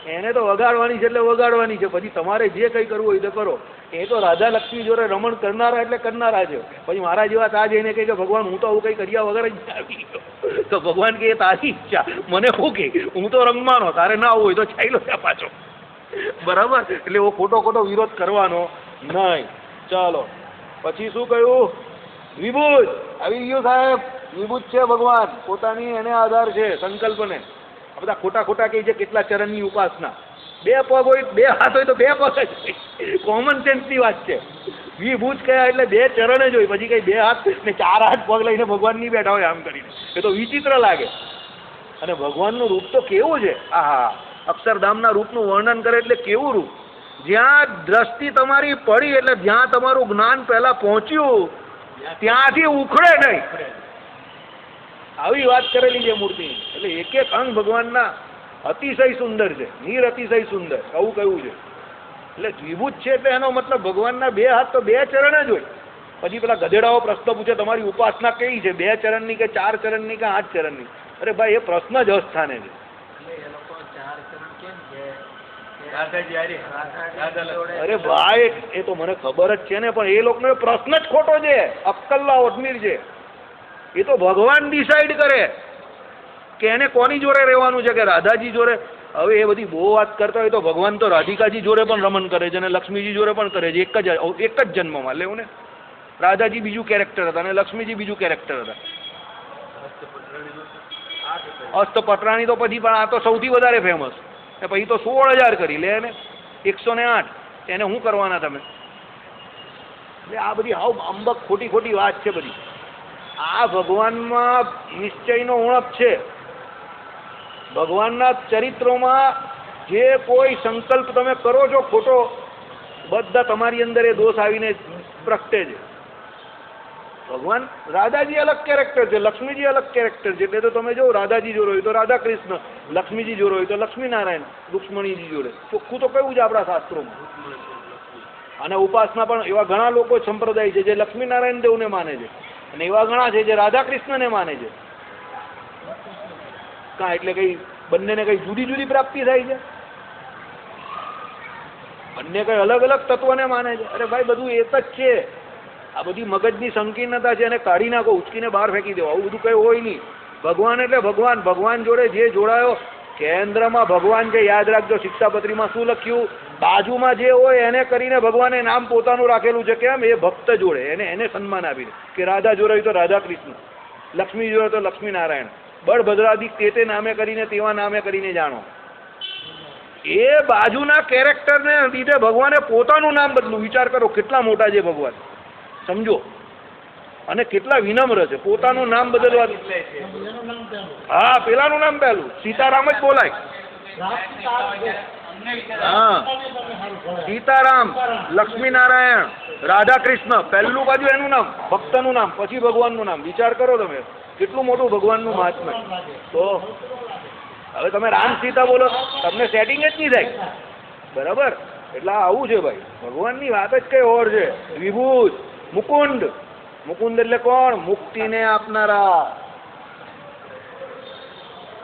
એને તો વગાડવાની છે એટલે વગાડવાની છે. પછી તમારે જે કંઈ કરવું હોય તો કરો. એ તો રાધા લક્ષ્મી જોડે રમણ કરનારા એટલે કરનારા છે. પછી મારા જેવા તા જઈને કહે કે ભગવાન હું તો આવું કંઈ કર્યા વગર જ આવી ગયો, તો ભગવાન કહે તારી ઈચ્છા, મને શું કે હું તો રમવાનો, તારે ના આવવું હોય તો ચાલ્યો ત્યાં પાછો, બરાબર. એટલે એવો ખોટો વિરોધ કરવાનો નહીં. ચાલો પછી શું કહ્યું? વિભુજ આવી ગયું સાહેબ. વિભુજ છે ભગવાન, પોતાની એને આધાર છે સંકલ્પને. આ બધા ખોટા કહે છે કેટલા ચરણની ઉપાસના. 2 પગ હોય, 2 હાથ હોય તો 2 પગ જ હોય. કોમન સેન્સની વાત છે. વિભુજ કયા એટલે 2 ચરણ જ હોય, પછી કઈ 2 હાથ ને 4 હાથ પગ લઈને ભગવાન નહીં બેઠા હોય આમ કરીને. એ તો વિચિત્ર લાગે. અને ભગવાનનું રૂપ તો કેવું છે! આહા, અક્ષરધામના રૂપનું વર્ણન કરે એટલે કેવું રૂપ! જ્યાં દ્રષ્ટિ તમારી પડી એટલે જ્યાં તમારું જ્ઞાન પહેલા પહોંચ્યું ત્યાંથી ઉખડે નહીં, આવી વાત કરેલી છે મૂર્તિ. એટલે એક અંગ ભગવાનના અતિશય સુંદર છે, નીર અતિશય સુંદર, આવું કહ્યું છે. એટલે દ્વિભુજ છે એટલે એનો મતલબ ભગવાનના બે હાથ તો બે ચરણ જ હોય. પછી પેલા ગધેડાઓ પ્રશ્ન પૂછે તમારી ઉપાસના કેવી છે, 2 ચરણની કે 4 ચરણની કે 8 ચરણની? અરે ભાઈ એ પ્રશ્ન જ અસ્થાને છે. અરે ભાઈ એ તો મને ખબર જ છે ને, પણ એ લોકોનો પ્રશ્ન જ ખોટો છે, અક્કલ્લા ઓટમીર છે. એ તો ભગવાન ડિસાઈડ કરે કે એને કોની જોડે રહેવાનું છે, કે રાધાજી જોડે. હવે એ બધી બહુ વાત કરતા હોય તો ભગવાન તો રાધિકાજી જોડે પણ રમણ કરે છે અને લક્ષ્મીજી જોડે પણ કરે છે, એક જ જન્મમાં. લેવું ને, રાધાજી બીજું કેરેક્ટર હતા અને લક્ષ્મીજી બીજું કેરેક્ટર હતા. અસ્ત પટરાણી તો પછી પણ આ તો સૌથી વધારે ફેમસ. પછી તો 16,000 કરી લે ને, 108. એને શું કરવાના તમે? એટલે આ બધી હાવ અંબક ખોટી ખોટી વાત છે બધી. આ ભગવાનમાં નિશ્ચયનો ઉણપ છે. ભગવાનના ચરિત્રોમાં જે કોઈ સંકલ્પ તમે કરો છો ખોટો, બધા તમારી અંદર એ દોષ આવીને પ્રગટે છે. ભગવાન રાધાજી અલગ કેરેક્ટર છે, લક્ષ્મીજી અલગ કેરેક્ટર છે. એટલે તો તમે જો રાધાજી જોડે હોય તો રાધા કૃષ્ણ, લક્ષ્મીજી જોડે હોય તો લક્ષ્મીનારાયણ, રૂક્ષ્મણીજી જોડે. ચોખ્ખું તો કયું છે આપણા શાસ્ત્રોમાં. અને ઉપાસના પણ એવા ઘણા લોકો સંપ્રદાય છે જે લક્ષ્મીનારાયણ દેવને માને છે, અને એવા ઘણા છે જે રાધા કૃષ્ણને માને છે. કાં એટલે કઈ બંનેને કઈ જુદી જુદી પ્રાપ્તિ થાય છે? બંને કઈ અલગ અલગ તત્વને માને છે? અરે ભાઈ બધું એક જ છે. આ બધી મગજની સંકીર્ણતા છે, અને કાઢી નાખો, ઉચકીને બહાર ફેંકી દેવો. આવું બધું કઈ હોય નહીં. ભગવાન એટલે ભગવાન. ભગવાન જોડે જે જોડાયો, કેન્દ્રમાં ભગવાન છે. યાદ રાખજો, શિક્ષાપત્રીમાં શું લખ્યું? બાજુમાં જે હોય એને કરીને ભગવાને નામ પોતાનું રાખેલું છે. કેમ? એ ભક્ત જોડે એને સન્માન આપીને. કે રાધા જોડે હોય તો રાધા કૃષ્ણ, લક્ષ્મી જોડે તો લક્ષ્મીનારાયણ, બળભદ્રાદિક તે નામે કરીને તેવા નામે કરીને જાણો. એ બાજુના કેરેક્ટરને લીધે ભગવાને પોતાનું નામ બદલું. વિચાર કરો કેટલા મોટા છે ભગવાન, સમજો. અને કેટલા વિનમ્ર છે. પોતાનું નામ બદલવા. હા, પેલાનું નામ પહેલું સીતારામ જ બોલાય. હા, સીતારામ, લક્ષ્મીનારાયણ, રાધા કૃષ્ણ, પહેલું બાજુ એનું નામ, ભક્તનું નામ, પછી ભગવાનનું નામ. વિચાર કરો તમે કેટલું મોટું ભગવાનનું મહાત્મ્ય. તો હવે તમે રામ સીતા બોલો, તમને સેટિંગ જ નહીં થાય. બરાબર? એટલે આવું છે ભાઈ. ભગવાનની વાત જ કઈ ઓર છે. વિભૂજ, મુકુંદ. મુકુંદ એટલે કોણ? મુક્તિને આપનારા.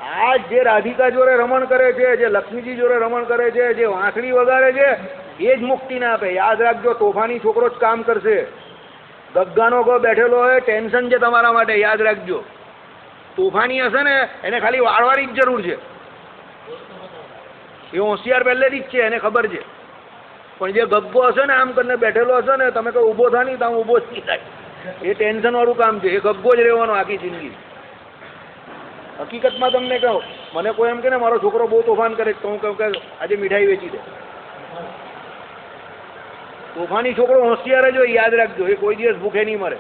આ જે રાધિકા જોડે રમણ કરે છે, જે લક્ષ્મીજી જોડે રમણ કરે છે, જે વાંસળી વગાડે છે, એ જ મુક્તિને આપે. યાદ રાખજો, તોફાની છોકરો જ કામ કરશે. ગગ્ગાનો ગો બેઠેલો હોય, ટેન્શન છે તમારા માટે. યાદ રાખજો, તોફાની હશે ને એને ખાલી વાળવાની જ જરૂર છે. એ હોશિયાર પહેલેથી જ છે, એને ખબર છે. પણ જે ગગ્ગો હશે ને આમ કરીને બેઠેલો હશે ને, તમે કહો ઊભો થા નહીં તો આમ ઊભો જ નહીં થાય. એ ટેન્શન વાળું કામ છે. એ ગગ્ગો જ રહેવાનો આખી જિંદગી. હકીકતમાં તમને કહું, મને કોઈ એમ કે ને મારો છોકરો બહુ તોફાન કરે તો હું કહું કે આજે મીઠાઈ વેચી દે. તોફાની છોકરો હોશિયાર જ હોય. યાદ રાખજો, એ કોઈ દિવસ ભૂખે નહીં મરે.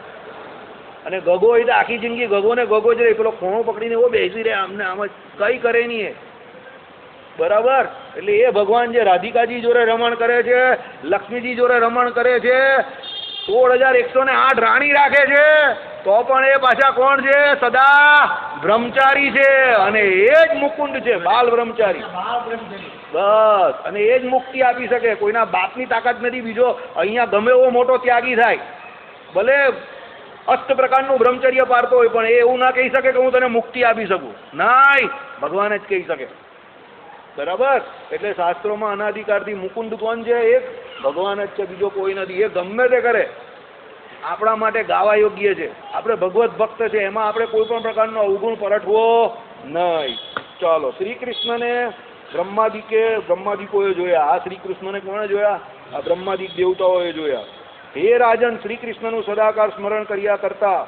અને ગગો હોય તો આખી જિંદગી ગગો ને ગગો જ રહે. પેલો ખોણો પકડીને એવો બેસી રહે આમને આમ જ, કઈ કરે નહીં એ. બરાબર? એટલે એ ભગવાન જે રાધિકાજી જોડે રમણ કરે છે, લક્ષ્મીજી જોડે રમણ કરે છે, 16,108 રાણી રાખે છે, તો પણ એ પાછા કોણ છે? સદા બ્રહ્મચારી છે. અને એ જ મુકુંદ છે, બાલ બ્રહ્મચારી. બસ. અને એ જ મુક્તિ આપી શકે. કોઈના બાપની તાકાત નથી. બીજો અહીંયા ગમે એવો મોટો ત્યાગી થાય, ભલે અષ્ટ પ્રકારનું બ્રહ્મચર્ય પારતો હોય, પણ એ એવું ના કહી શકે કે હું તને મુક્તિ આપી શકું. નાય, ભગવાન જ કહી શકે. બરાબર? એટલે શાસ્ત્રોમાં અનાધિકારથી મુકુંદ કોણ છે? એક ભગવાન જ છે, બીજો કોઈ નથી. એ ગમે તે કરે આપણા માટે ગાવા યોગ્ય છે. આપણે ભગવત ભક્ત છે, એમાં આપણે કોઈ પણ પ્રકારનો અવગુણ પરઠવો નહીં. ચાલો, શ્રી કૃષ્ણને બ્રહ્માદિકોએ જોયા. આ શ્રી કૃષ્ણને કોણે જોયા? આ બ્રહ્માદિક દેવતાઓએ જોયા. હે રાજન, શ્રી કૃષ્ણનું સદાકાળ સ્મરણ કર્યા કરતા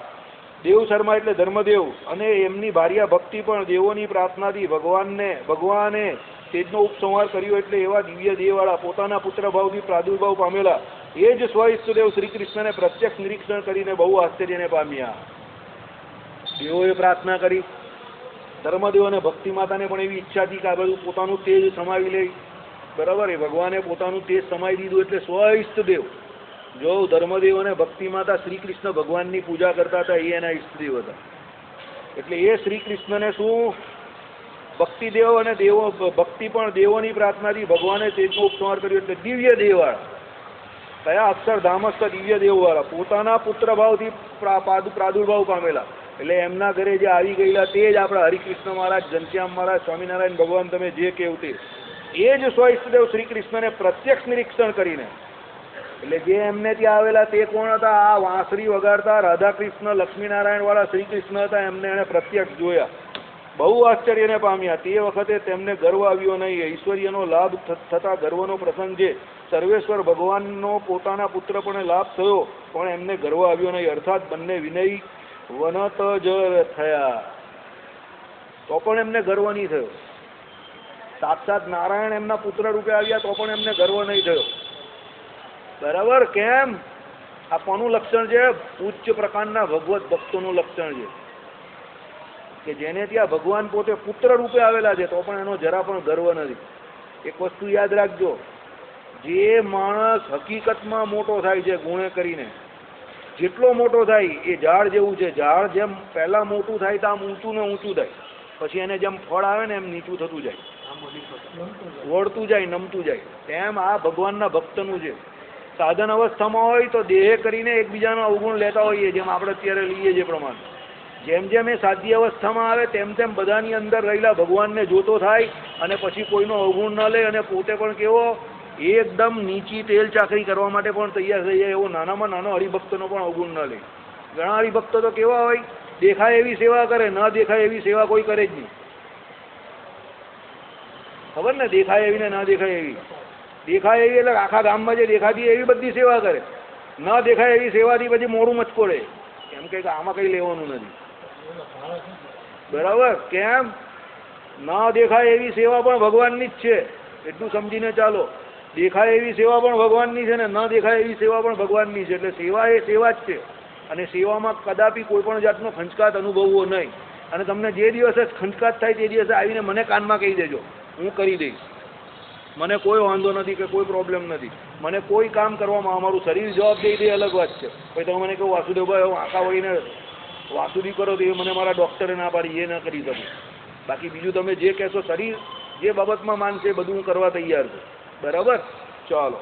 દેવ શર્મા એટલે ધર્મદેવ અને એમની ભાર્યા ભક્તિ પણ દેવોની પ્રાર્થનાથી ભગવાને તેજનો ઉપસંહાર કર્યો. એટલે એવા દિવ્ય દેહવાળા પોતાના પુત્ર ભાવથી પ્રાદુર્ભાવ પામેલા એ જ સ્વઈષ્ટદેવ શ્રી કૃષ્ણને પ્રત્યક્ષ નિરીક્ષણ કરીને બહુ આશ્ચર્યને પામ્યા. દેવોએ પ્રાર્થના કરી. ધર્મદેવ અને ભક્તિ માતાને પણ એવી ઈચ્છા હતી કે આ બધું પોતાનું તેજ સમાવી લે. બરાબર? એ ભગવાને પોતાનું તેજ સમાવી દીધું. એટલે સ્વઈષ્ટદેવ. જો ધર્મદેવ અને ભક્તિ માતા શ્રી કૃષ્ણ ભગવાનની પૂજા કરતા હતા, એ એના ઈષ્ટદેવ હતા. એટલે એ શ્રી કૃષ્ણને શું ભક્તિ દેવો અને દેવો ભક્તિ પણ દેવોની પ્રાર્થનાથી ભગવાને તેજનો ઉપસંહાર કર્યો એટલે દિવ્ય દેવવાળા. કયા અક્ષરધામસ્થ દિવ્ય દેવવાળા પોતાના પુત્ર ભાવથી પ્રાદુર્ભાવ પામેલા. એટલે એમના ઘરે જે આવી ગયેલા તે જ આપણા હરિકૃષ્ણ મહારાજ, ઘનશ્યામ મહારાજ, સ્વામિનારાયણ ભગવાન તમે જે કહેવતે એ જ સ્વ ઈષ્ટદેવ શ્રી કૃષ્ણને પ્રત્યક્ષ નિરીક્ષણ કરીને, એટલે જે એમને ત્યાં આવેલા તે કોણ હતા? આ વાંસળી વગાડતા રાધા કૃષ્ણ લક્ષ્મીનારાયણ વાળા શ્રી કૃષ્ણ હતા. એમને એને પ્રત્યક્ષ જોયા, બહુ આશ્ચર્યને પામ્યા. તે વખતે તેમને ગર્વ આવ્યો નહીં. ઐશ્વર્યનો લાભ થતા ગર્વનો પ્રસંગ છે. સર્વેશ્વર ભગવાનનો પોતાના પુત્ર પણ લાભ થયો, પણ એમને ગર્વ આવ્યો નહીં. અર્થાત બંને વિનય વનત જ થયા, તો પણ એમને ગર્વ નહીં થયો. સાક્ષાત નારાયણ એમના પુત્ર રૂપે આવ્યા તો પણ એમને ગર્વ નહીં થયો. બરાબર? કેમ? આ કોનું લક્ષણ છે? ઉચ્ચ પ્રકારના ભગવત ભક્તોનું લક્ષણ છે કે જેને ત્યાં ભગવાન પોતે પુત્ર રૂપે આવેલા છે તો પણ એનો જરા પણ ગર્વ નથી. એક વસ્તુ યાદ રાખજો, જે માણસ હકીકતમાં મોટો થાય છે ગુણે કરીને, જેટલો મોટો થાય એ ઝાડ જેવું છે. ઝાડ જેમ પહેલા મોટું થાય તો આમ ઊંચું ને ઊંચું થાય, પછી એને જેમ ફળ આવે ને એમ નીચું થતું જાય, વળતું જાય, નમતું જાય. તેમ આ ભગવાનના ભક્તનું છે. સાધન અવસ્થામાં હોય તો દેહ કરીને એકબીજાનો અવગુણ લેતા હોઈએ, જેમ આપણે અત્યારે લઈએ જે પ્રમાણે. જેમ જેમ એ સાધ્ય અવસ્થામાં આવે તેમ તેમ બધાની અંદર રહેલા ભગવાનને જોતો થાય અને પછી કોઈનો અવગુણ ન લે અને પોતે પણ કેવો એકદમ નીચી તેલ ચાકરી કરવા માટે પણ તૈયાર થઈ જાય એવો નાનામાં નાનો હરિભક્તનો પણ અવગુણ ન લે. ઘણા હરિભક્તો તો કેવા હોય, દેખાય એવી સેવા કરે, ન દેખાય એવી સેવા કોઈ કરે જ નહીં. ખબર ને? દેખાય એવી ને ના દેખાય એવી. દેખાય એવી એટલે આખા ગામમાં જે દેખાતી એવી બધી સેવા કરે, ન દેખાય એવી સેવાથી પછી મોડું મચકોડે, એમ કે આમાં કઈ લેવાનું નથી. બરાબર? કેમ? ના દેખાય એવી સેવા પણ ભગવાનની જ છે, એટલું સમજીને ચાલો. દેખાય એવી સેવા પણ ભગવાનની છે ને ન દેખાય એવી સેવા પણ ભગવાનની છે. એટલે સેવા એ સેવા જ છે અને સેવામાં કદાપી કોઈ પણ જાતનો ખંચકાટ અનુભવવો નહીં. અને તમને જે દિવસે ખંચકાટ થાય તે દિવસે આવીને મને કાનમાં કહી દેજો, હું કરી દઈશ. મને કોઈ વાંધો નથી કે કોઈ પ્રોબ્લેમ નથી. મને કોઈ કામ કરવામાં, અમારું શરીર જવાબ દઈ દે અલગ વાત છે. પછી તમે મને કહો વાસુદેવભાઈ હું આંખા વળીને વાસુદી કરો તો એ મને મારા ડૉક્ટરે ના પાડી, એ ન કરી શકું. બાકી બીજું તમે જે કહેશો, શરીર જે બાબતમાં માનશે બધું હું કરવા તૈયાર છું. બરાબર? ચાલો.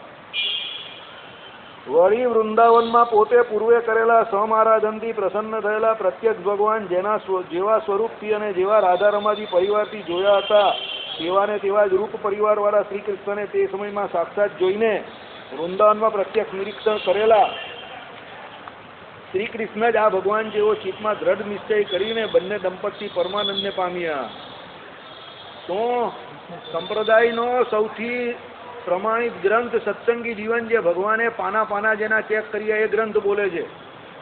વળી વૃંદાવનમાં પોતે પૂર્વે કરેલા સમારાધનથી પ્રસન્ન થયેલા પ્રત્યક્ષ ભગવાન જેવા સ્વરૂપથી અને જેવા રાધા રમાજી પરિવારથી જોયા હતા તેવાને તેવા જ રૂપ પરિવારવાળા શ્રી કૃષ્ણને તે સમયમાં સાક્ષાત જોઈને વૃંદાવનમાં પ્રત્યક્ષ નિરીક્ષણ કરેલા શ્રી કૃષ્ણ જ આ ભગવાન જેવો ચિત્તમાં દ્રઢ નિશ્ચય કરીને બંને દંપતી પરમાનંદને પામ્યા. તો સંપ્રદાયનો સૌથી પ્રમાણિત ગ્રંથ સત્સંગી જીવન જે ભગવાને પાના પાના જેના ચેક કર્યા એ ગ્રંથ બોલે છે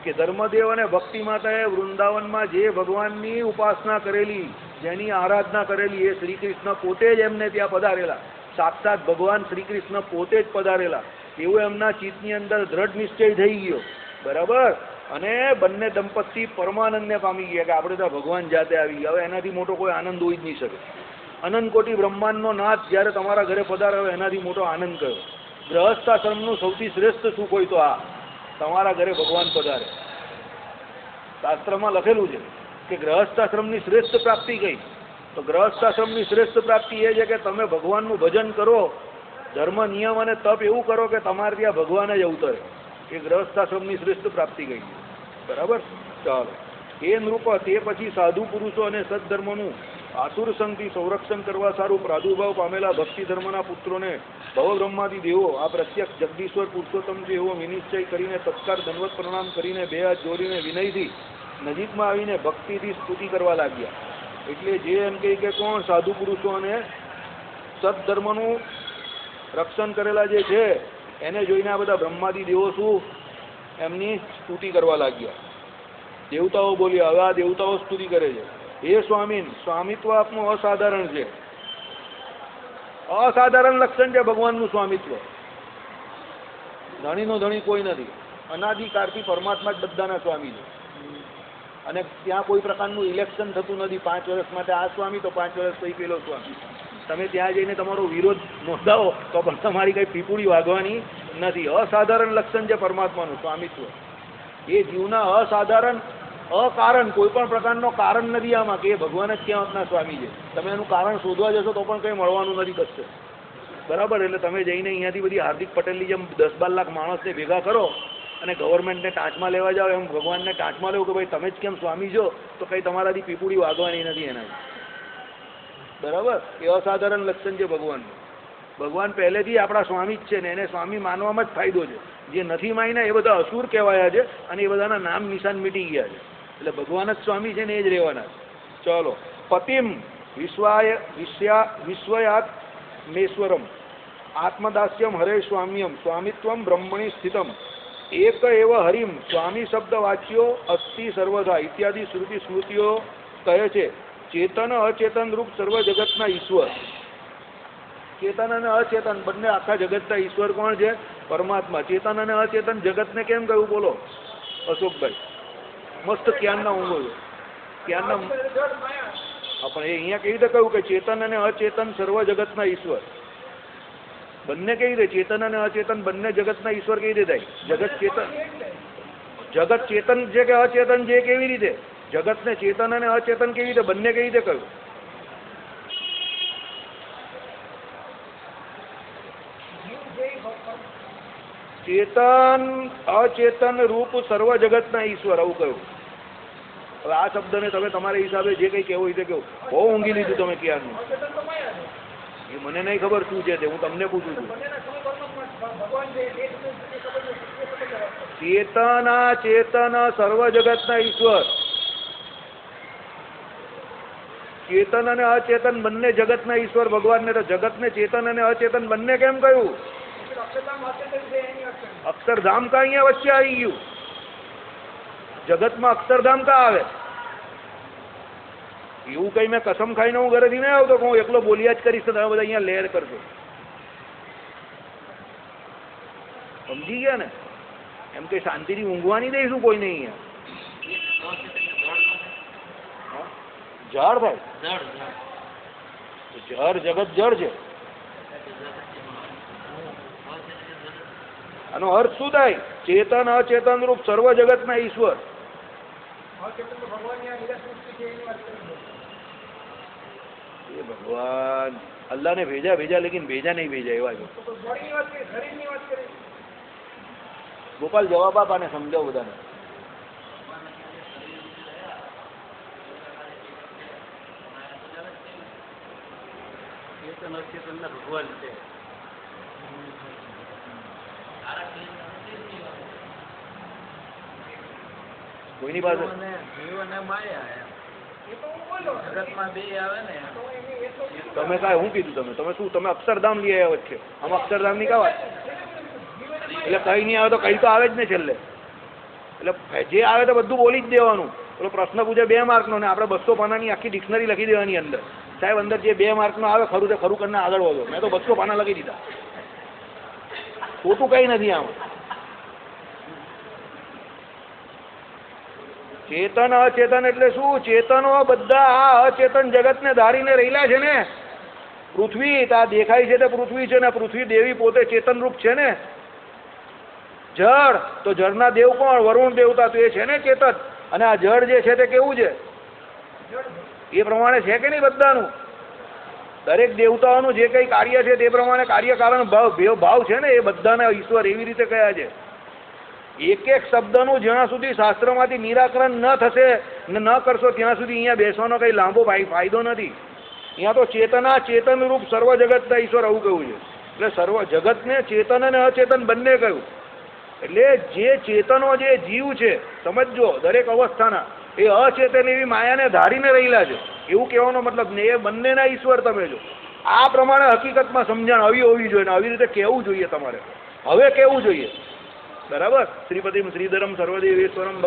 કે ધર્મદેવ અને ભક્તિ માતાએ વૃંદાવનમાં જે ભગવાનની ઉપાસના કરેલી, જેની આરાધના કરેલી, એ શ્રી કૃષ્ણ પોતે જ એમને ત્યાં પધારેલા. સાક્ષાત ભગવાન શ્રી કૃષ્ણ પોતે જ પધારેલા એવું એમના ચિત્તની અંદર દ્રઢ નિશ્ચય થઈ ગયો. બરાબર? અને બંને દંપતી પરમાનંદને પામી ગયા કે આપણે તો ભગવાન જાતે આવી ગયા. હવે એનાથી મોટો કોઈ આનંદ હોઈ જ નહીં શકે. અનંત કોટી બ્રહ્માંડનો નાથ જ્યારે તમારા ઘરે પધારે હવે એનાથી મોટો આનંદ કયો? ગ્રહસ્થાશ્રમનું સૌથી શ્રેષ્ઠ સુખ હોય તો આ તમારા ઘરે ભગવાન પધારે. શાસ્ત્રમાં લખેલું છે કે ગ્રહસ્થાશ્રમની શ્રેષ્ઠ પ્રાપ્તિ કઈ? તો ગ્રહસ્થાશ્રમની શ્રેષ્ઠ પ્રાપ્તિ એ છે કે તમે ભગવાનનું ભજન કરો, ધર્મ નિયમ અને તપ એવું કરો કે તમારે ત્યાં ભગવાન જ અવતરે. એ ગ્રહસ્થાશ્રમની શ્રેષ્ઠ પ્રાપ્તિ કઈ? બરાબર? ચાલો. એ નૃપ તે પછી સાધુ પુરુષો અને સદધર્મનું આતુર સંગથી સંરક્ષણ કરવા સારું પ્રાદુર્ભાવ પામેલા ભક્તિ ધર્મના પુત્રોને ભવબ્રહ્માદિ દેવો આ પ્રત્યક્ષ જગદીશ્વર પુરુષોત્તમ છે એવો વિનિશ્ચય કરીને તત્કાળ દંડવત પ્રણામ કરીને બે હાથ જોડીને વિનયથી નજીકમાં આવીને ભક્તિથી સ્તુતિ કરવા લાગ્યા. એટલે જે એમ કહે કે કોણ સાધુ પુરુષો અને સદધર્મનું રક્ષણ કરેલા જે છે એને જોઈને આ બધા બ્રહ્માદિ દેવો શું એમની સ્તુતિ કરવા લાગ્યા. દેવતાઓ બોલ્યા, હવે આ દેવતાઓ સ્તુતિ કરે છે, હે સ્વામીન, સ્વામિત્વ આપનું અસાધારણ છે. અસાધારણ લક્ષણ છે ભગવાનનું સ્વામિત્વ. ધણીનો ધણી કોઈ નથી. અનાદિકાળથી પરમાત્મા જ બધાના સ્વામી છે. અને ત્યાં કોઈ પ્રકારનું ઇલેક્શન થતું નથી 5 વર્ષ માટે આ સ્વામી તો 5 વર્ષ પછી પેલો સ્વામી. તમે ત્યાં જઈને તમારો વિરોધ નોંધાવો તો પણ તમારી કઈ પીપુડી વાગવાની નથી. અસાધારણ લક્ષણ છે પરમાત્માનું સ્વામિત્વ. એ જીવના અસાધારણ અકારણ કોઈ પણ પ્રકારનો કારણ નથી આમાં કે એ ભગવાન જ ક્યાં સ્વામી છે. તમે એનું કારણ શોધવા જશો તો પણ કંઈ મળવાનું નથી કશે. બરાબર? એટલે તમે જઈને અહીંયાથી બધી હાર્દિક પટેલની જેમ 10-12 લાખ માણસને ભેગા કરો અને ગવર્મેન્ટને ટાંચમાં લેવા જાઓ એમ ભગવાનને ટાંચમાં લેવું કે ભાઈ તમે જ કેમ સ્વામી છો, તો કંઈ તમારાથી પીપુડી વાગવાની નથી એના. બરાબર? એ અસાધારણ લક્ષણ છે ભગવાનનું. ભગવાન પહેલેથી આપણા સ્વામી જ છે ને એને સ્વામી માનવામાં જ ફાયદો છે. જે નથી માન્યા એ બધા અસુર કહેવાયા છે અને એ બધાના નામ નિશાન મીટી ગયા છે. એટલે ભગવાન જ સ્વામી છે ને એ જ રહેવાના છે. ચલો. પતિમ વિશ્વયાત મેશ્વરમ આત્મદાસ્યમ હરે સ્વામ્યમ સ્વામિત્વમ બ્રહ્મણી સ્થિતમ એક એવ હરિમ સ્વામી શબ્દ વાચ્યો અસ્તિ સર્વધા ઇત્યાદિ શ્રુતિ સ્મૃતિઓ કહે છે. ચેતન અચેતન રૂપ સર્વ જગતના ઈશ્વર. ચેતન અને અચેતન બંને આખા જગતના ઈશ્વર કોણ છે? પરમાત્મા. ચેતન અને અચેતન જગતને કેમ કહ્યું બોલો અશોકભાઈ? મસ્ત ક્યારના ઊંઘો છો ક્યારના. પણ એ અહીંયા કેવી રીતે કહ્યું કે ચેતન અને અચેતન સર્વ જગતના ઈશ્વર? બંને કેવી રીતે ચેતન અને અચેતન બંને જગતના ઈશ્વર કેવી રીતે થાય? જગત ચેતન જગત ચેતન છે કે અચેતન છે કેવી રીતે? જગતને ચેતન અને અચેતન કેવી રીતે બંને કેવી રીતે કહ્યું? ચેતન અચેતન રૂપ સર્વ જગતના ઈશ્વર આવું કહ્યું. હવે આ શબ્દને તમે તમારા હિસાબે જે કંઈ કહેવું હોય તે કહ્યું. બહુ ઊંઘી લીધું તમે ક્યારનું. એ મને નહીં ખબર શું છે તે હું તમને પૂછું છું. ચેતન ચેતન સર્વ જગતના ઈશ્વર. ચેતન અને અચેતન બંને જગતના ઈશ્વર ભગવાનને તો જગતને ચેતન અને અચેતન બંને કેમ કહ્યું? અક્ષરધામ કા અહીંયા વચ્ચે આવી ગયું? જગતમાં અક્ષરધામ કા આવે? એવું કઈ મેં કસમ ખાઈને હું ઘરેથી નહીં આવતો હું એકલો બોલ્યા જ કરીશ તો તમે બધા અહીંયા લહેર કરશો. સમજી ગયા ને? એમ કે શાંતિથી ઊંઘવાની દઈશું કોઈ નહીં અહીંયા. જળ થાય જળ જગત જળ છે. આનો અર્થ શું થાય? ચેતન અચેતન રૂપ સર્વ જગતના ઈશ્વર. એ ભગવાન અલ્લાહ ને ભેજા લેકિન ભેજા નહીં ભેજા એવા છે. ગોપાલ જવાબ આપ આને સમજાવ બધાને. ભગવાન છે. કોઈની પાસે તમે કાંઈ શું કીધું? તમે શું તમે અક્ષરધામ લઈ આવ્યા વચ્ચે? આમ અક્ષરધામ ની કા વાત? એટલે કઈ નહીં આવે તો કઈ તો આવે જ ને છેલ્લે. એટલે જે આવે તો બધું બોલી જ દેવાનું. પેલો પ્રશ્ન પૂછે 2 માર્કનો ને આપણે 200 પાનાની આખી ડિક્શનરી લખી દેવાની અંદર. સાહેબ અંદર જે 2 માર્કનો આવે ખરું તે ખરું કરીને આગળ વધો. મેં તો 200 પાના લખી દીધા. ખોટું કઈ નથી આમાં. ચેતન અચેતન એટલે શું? ચેતનો બધા આ અચેતન જગતને ધારીને રહેલા છે ને. પૃથ્વી આ દેખાય છે તે પૃથ્વી છે ને પૃથ્વી દેવી પોતે ચેતન રૂપ છે ને. જળ તો જળના દેવ કોણ? વરુણ દેવતા. તો એ છે ને ચેતન. અને આ જળ જે છે તે કેવું છે? એ પ્રમાણે છે કે નહીં બધાનું? દરેક દેવતાઓનું જે કંઈ કાર્ય છે તે પ્રમાણે કાર્યકારણ ભાવ છે ને એ બધાના ઈશ્વર એવી રીતે કયા છે. એક એક શબ્દનું જ્યાં સુધી શાસ્ત્રમાંથી નિરાકરણ ન થશે ને ન કરશો ત્યાં સુધી અહીંયા બેસવાનો કંઈ લાંબો ફાયદો નથી. અહીંયા તો ચેતના ચેતન રૂપ સર્વ જગતના ઈશ્વર આવું કહ્યું છે. એટલે સર્વ જગતને ચેતન અને અચેતન બંને કહ્યું. એટલે જે ચેતનો જે જીવ છે સમજો દરેક અવસ્થાના એ અચેતન એવી માયાને ધારીને રહેલા છે એવું કહેવાનો મતલબ ને. એ બંનેના ઈશ્વર તમે જો આ પ્રમાણે હકીકતમાં સમજણ આવી હોવી જોઈએ ને આવી રીતે કહેવું જોઈએ તમારે. હવે કહેવું જોઈએ. બરાબર? શ્રીપતિમ શ્રીધરમ સર્વદેવેશ્વરમ